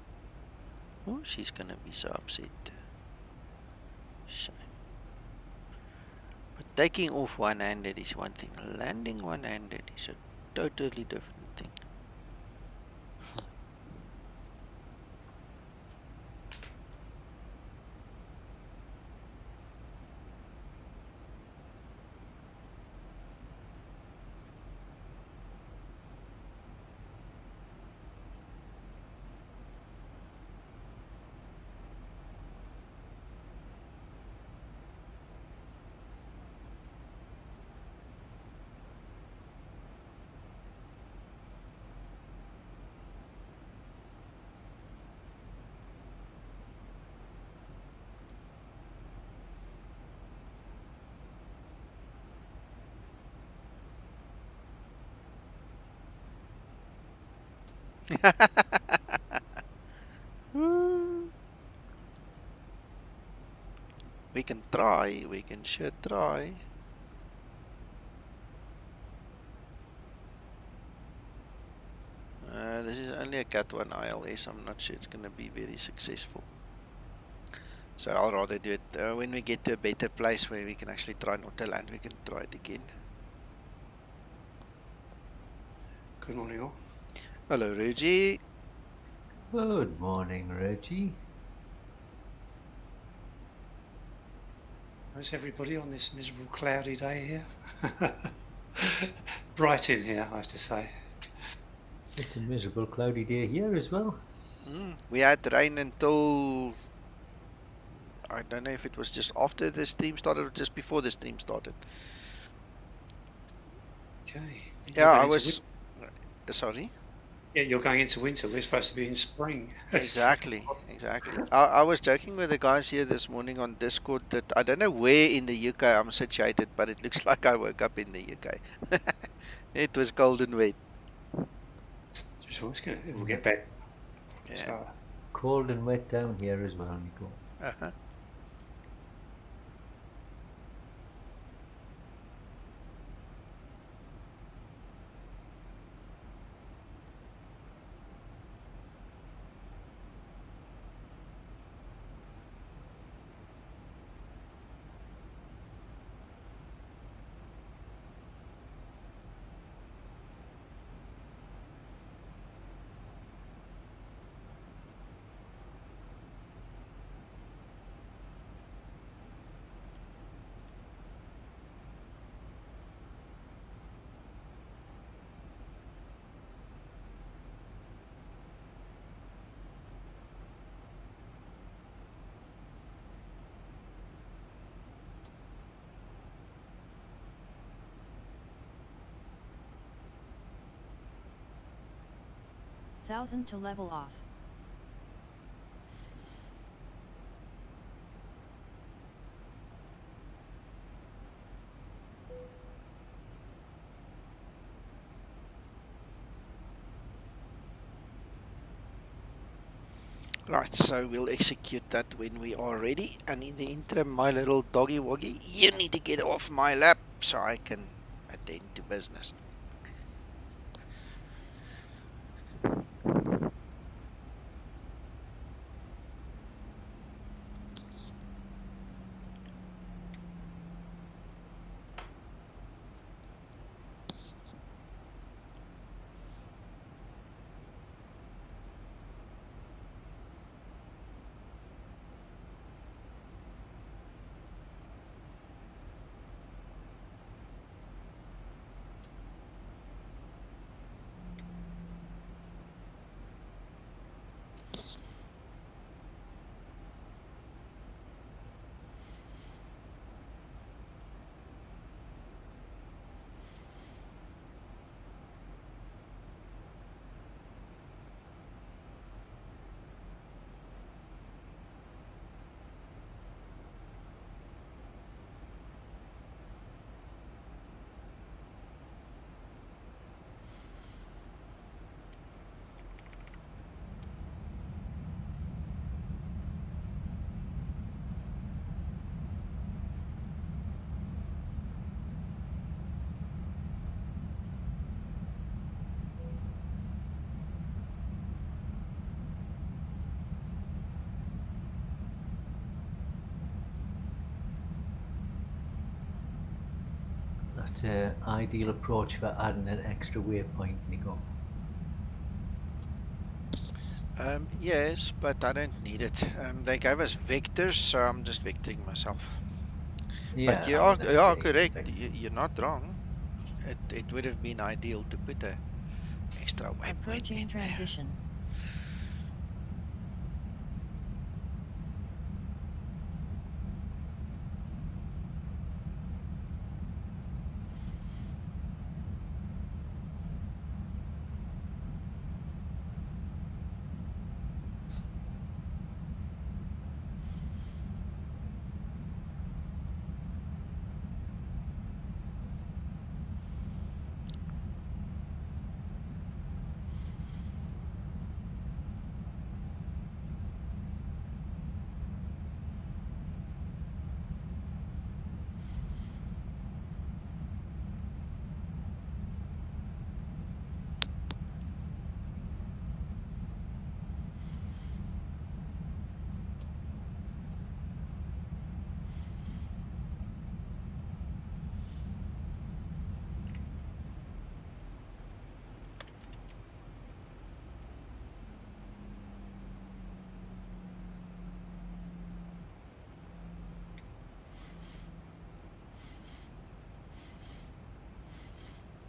Oh, she's gonna be so upset. Shame. But taking off one-handed is one thing. Landing one-handed is a totally different thing. We can try, we can sure try. This is only a Cat 1 ILS, I'm not sure it's going to be very successful. So I'll rather do it when we get to a better place where we can actually try not to land, we can try it again. Good morning, all. Hello, Reggie. Good morning, Reggie. How's everybody on this miserable cloudy day here? Bright in here, I have to say. It's a miserable cloudy day here as well. We had rain until, I don't know if it was just after the stream started or just before the stream started. Okay. Yeah, I was, sorry? Yeah, you're going into winter. We're supposed to be in spring. Exactly, exactly. I was joking with the guys here this morning on Discord that I don't know where in the UK I'm situated, but it looks like I woke up in the UK. It was cold and wet. It will get better. Yeah. So, Cold and wet down here as well, Nico. Uh-huh. Thousand to level off. Right, so we'll execute that when we are ready. And in the interim, my little doggy woggy, you need to get off my lap so I can attend to business. That's an ideal approach for adding an extra waypoint, Nico. Yes, but I don't need it. They gave us vectors, so I'm just vectoring myself. But Yeah, you I mean, that's are very good. correct. You're not wrong. It would have been ideal to put a extra waypoint Approaching in there. transition.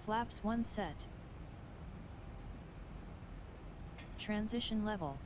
Flaps 1 set. Transition level.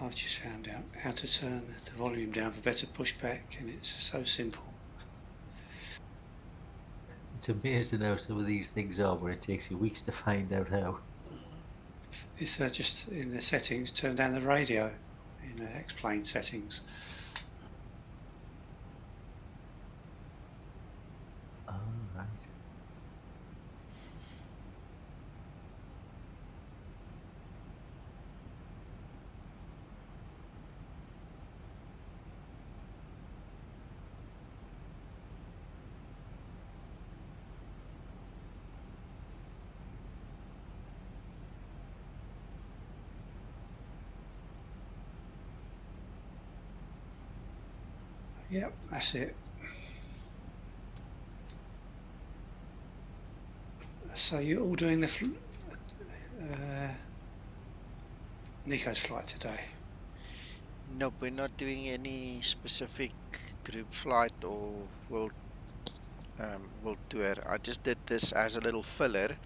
I've just found out how to turn the volume down for better pushback, and it's so simple. It's amazing how some of these things are, but it takes you weeks to find out how. It's just in the settings, turn down the radio in the X-plane settings. Oh, right. Yep, that's it. So you're all doing the Nico's flight today? Nope, we're not doing any specific group flight or world tour. I just did this as a little filler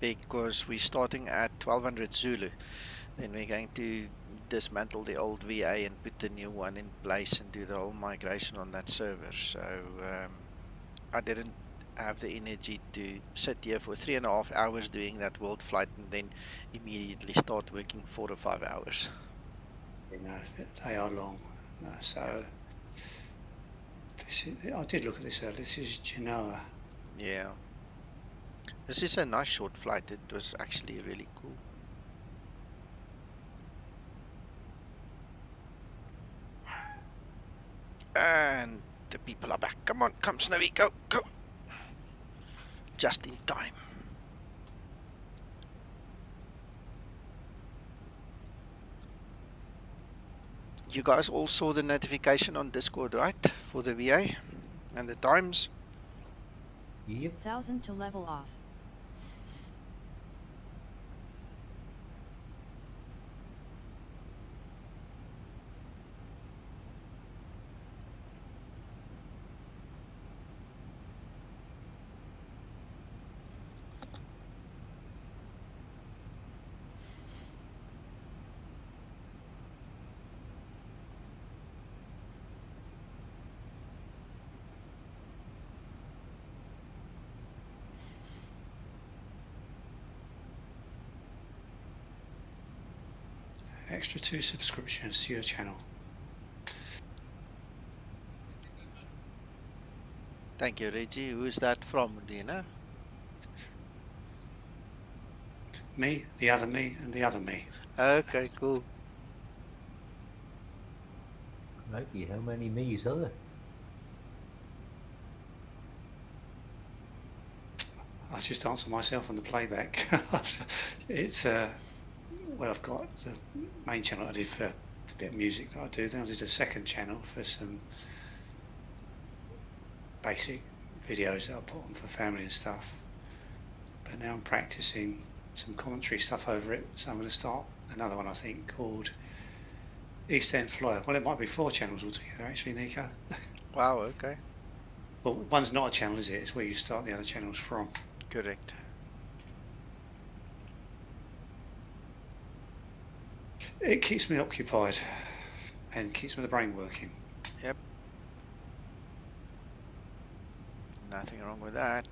because we're starting at 1200 Zulu. Then we're going to dismantle the old VA and put the new one in place and do the whole migration on that server. So I didn't have the energy to sit here for 3.5 hours doing that world flight and then immediately start working 4 or 5 hours. You know, they are long. No, so this is, I did look at this earlier. This is Genoa. Yeah. This is a nice short flight. It was actually really cool. And the people are back. Come on, come Snowy, go, go. Just in time. You guys all saw the notification on Discord, right? For the VA and the times? Yep. 1000 to level off. Extra 2 subscriptions to your channel. Thank you, Reggie. Who is that from, do you know? Me, the other me, and the other me. Okay, cool. Righty, how many me's are there? I just answer myself on the playback. It's well, I've got the main channel I did for the bit of music that I do. Then I did a second channel for some basic videos that I put on for family and stuff. But now I'm practicing some commentary stuff over it, so I'm going to start another one, I think, called East End Flyer. Well, it might be 4 channels altogether, actually, Nico. Wow, okay. Well, one's not a channel, is it? It's where you start the other channels from. Correct. It keeps me occupied and keeps my brain working. Yep. Nothing wrong with that.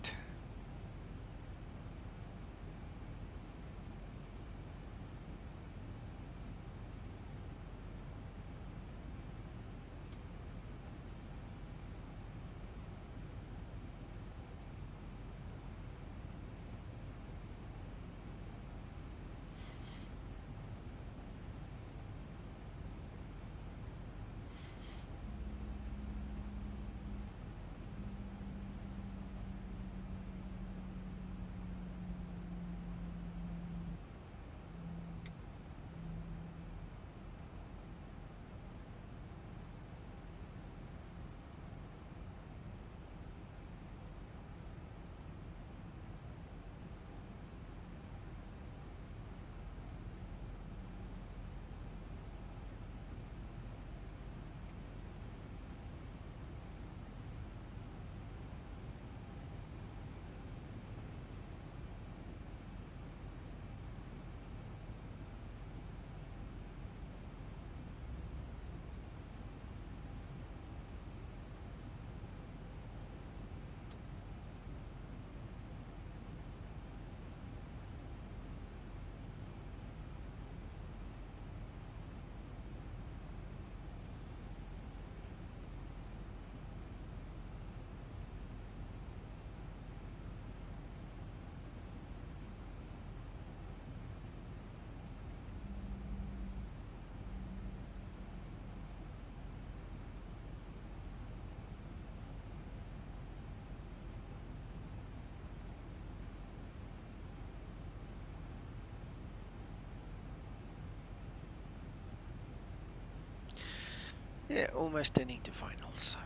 Yeah, almost turning to finals.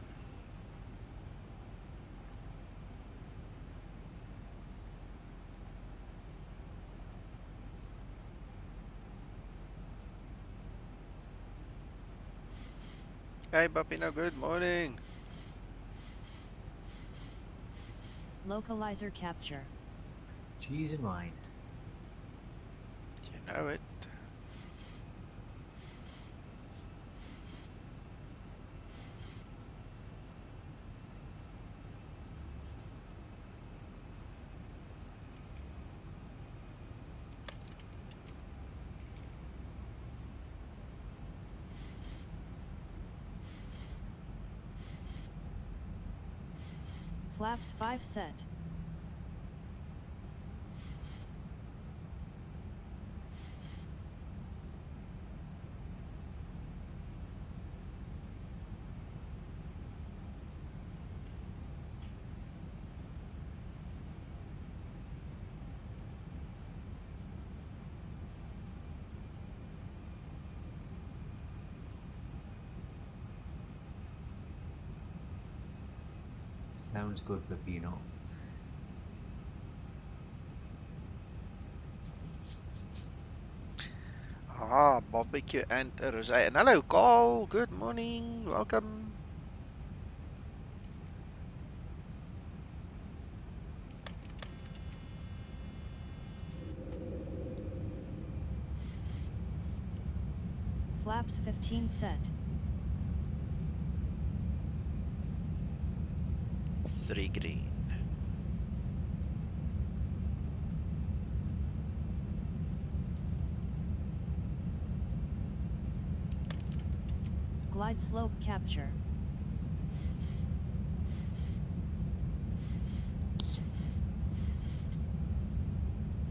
Hey, Bapino, good morning. Localizer capture. Cheese and wine. You know it. Flaps 5 set. Sounds good, Pepino. Ah, barbecue and a rosé. And hello, Carl. Good morning. Welcome. Flaps 15 set. 3 green. Glide slope capture.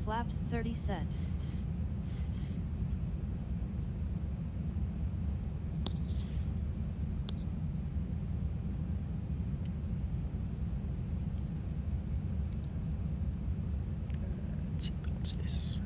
Flaps 30 set. Seatbelts, yes.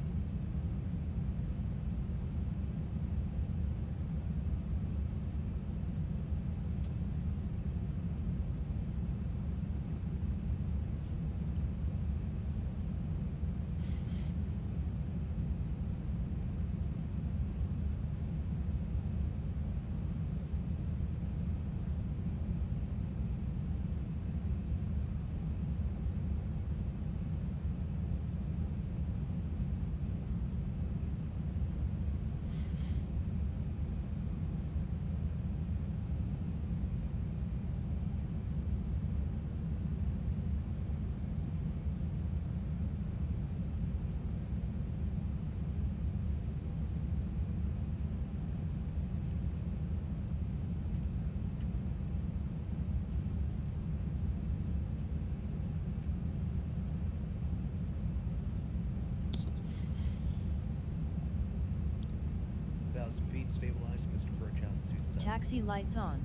Feet stabilized, Mr. Birch altitude set. Taxi lights on.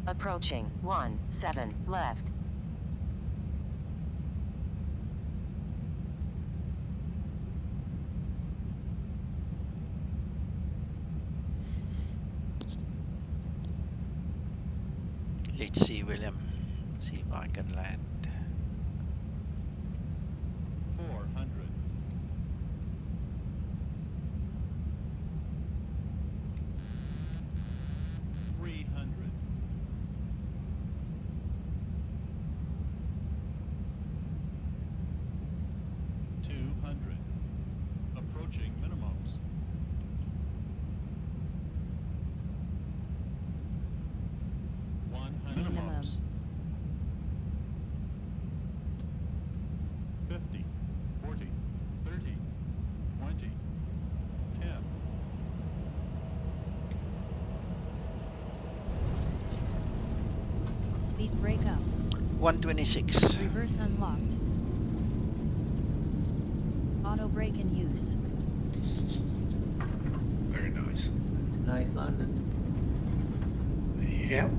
Approaching 17 left. Let's see, William. See if I can land. 400. 300. 200. Approaching minimums. 100. Minimums. 50, 40, 30, 20, 10. Speed brake up. 126. Reverse unlocked. Auto brake in use. Very nice. It's a nice landing. Yep.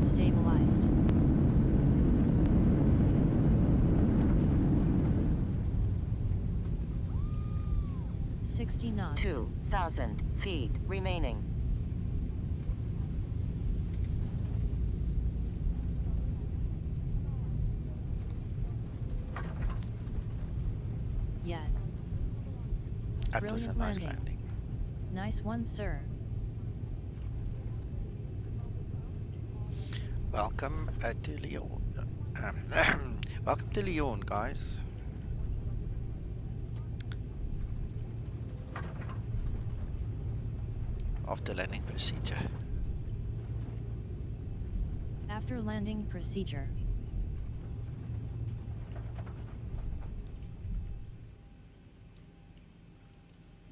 Stabilized. knots. 2,000 feet remaining. Yet. That was a Brilliant nice landing. landing. Nice one, sir. Welcome to Lyon. Welcome to Lyon, guys. After landing procedure. After landing procedure.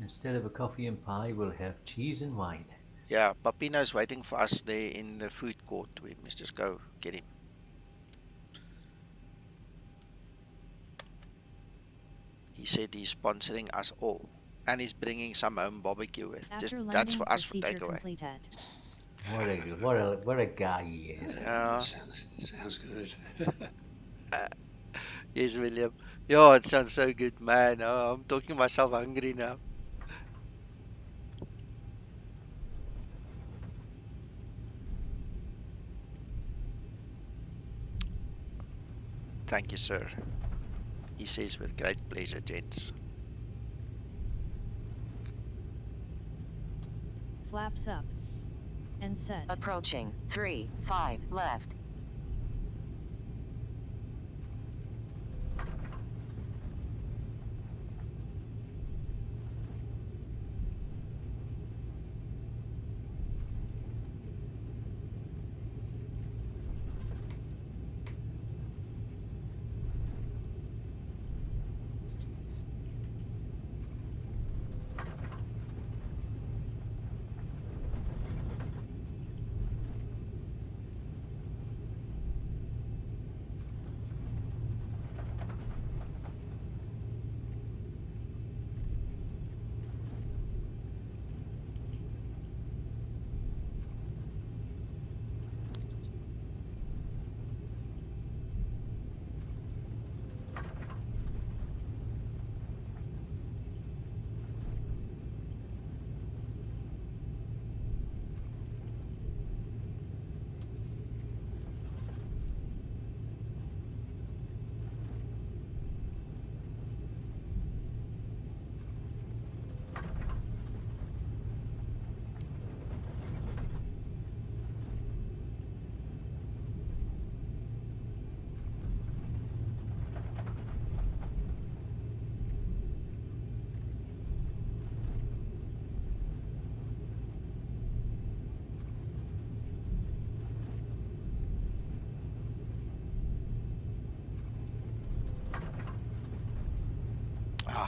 Instead of a coffee and pie, we'll have cheese and wine. Yeah, Papino's waiting for us there in the food court. We must just go get him. He said he's sponsoring us all. And he's bringing some home barbecue with. Just, that's for us for takeaway. What a guy he is. Yeah. Sounds good. Yes, William. Yeah, it sounds so good, man. Oh, I'm talking myself hungry now. Thank you, sir. He says with great pleasure, gents. Flaps up. And set. Approaching 3-5 left.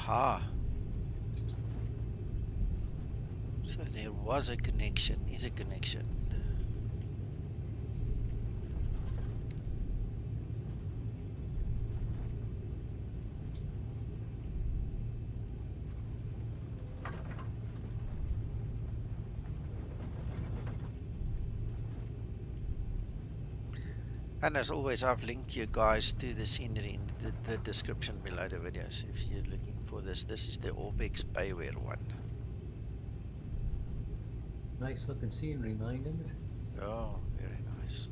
Aha. So there was a connection, is a connection. And as always, I've linked you guys to the scenery in the description below the video. So if you're looking for this, this is the Orbex Bayware one. Nice looking scenery, mind, isn't it? Oh, very nice.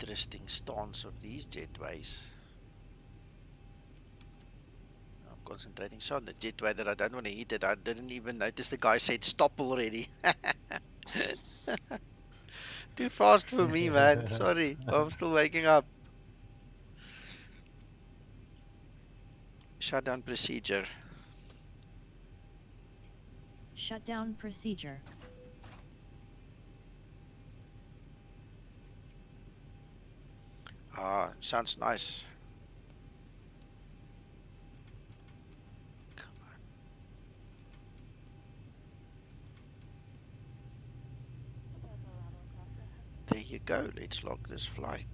Interesting stance of these jetways. I'm concentrating so on the jetway that I don't want to hit it. I didn't even notice the guy said stop already. Too fast for me, man. Sorry, I'm still waking up. Shutdown procedure. Shutdown procedure. Ah, sounds nice. There you go. Let's log this flight.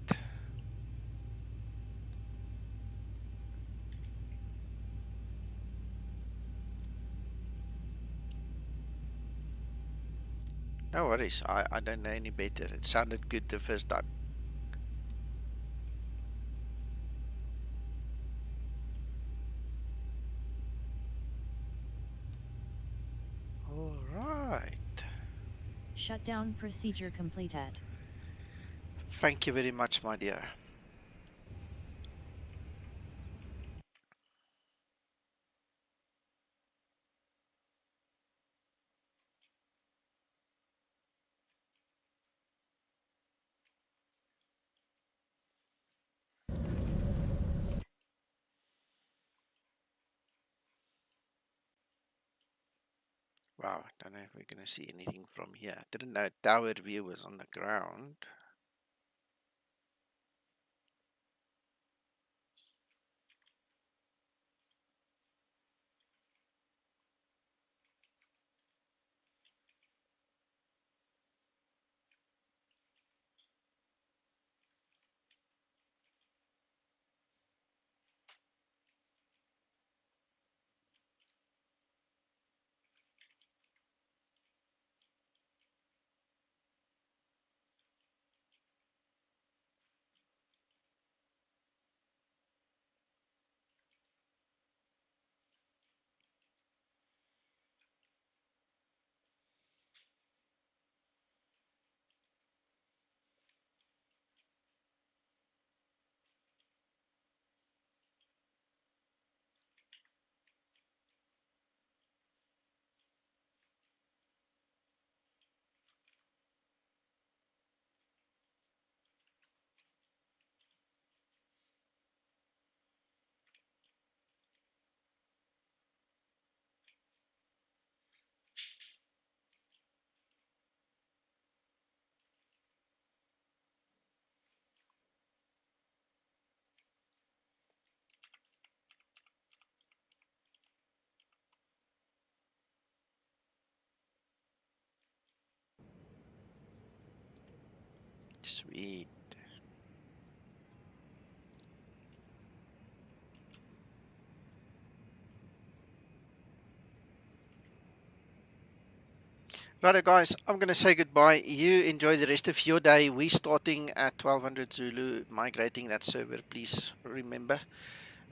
No worries. I don't know any better. It sounded good the first time. All right. Shutdown procedure completed. Thank you very much, my dear. Wow, I don't know if we're going to see anything from here. Didn't know tower view was on the ground. Sweet. Righto guys, I'm going to say goodbye. You enjoy the rest of your day. We're starting at 1200 Zulu, migrating that server, please remember.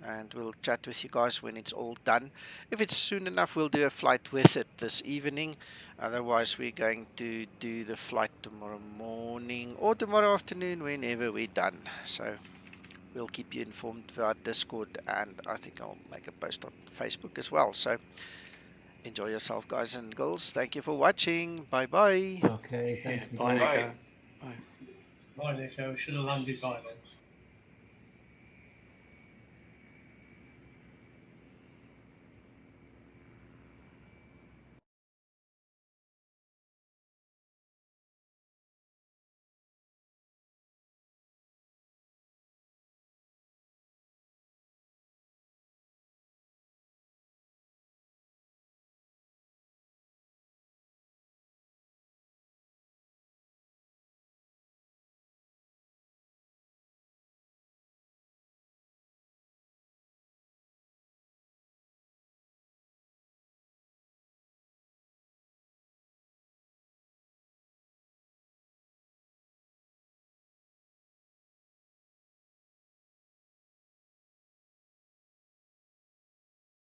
And we'll chat with you guys when it's all done. If it's soon enough, we'll do a flight with it this evening. Otherwise, we're going to do the flight tomorrow morning or tomorrow afternoon, whenever we're done. So we'll keep you informed via Discord, and I think I'll make a post on Facebook as well. So enjoy yourself, guys and girls. Thank you for watching. Bye bye. Okay, Yeah, thanks. bye, Nico. Nico. Bye. Bye, Nico. Should have landed by then.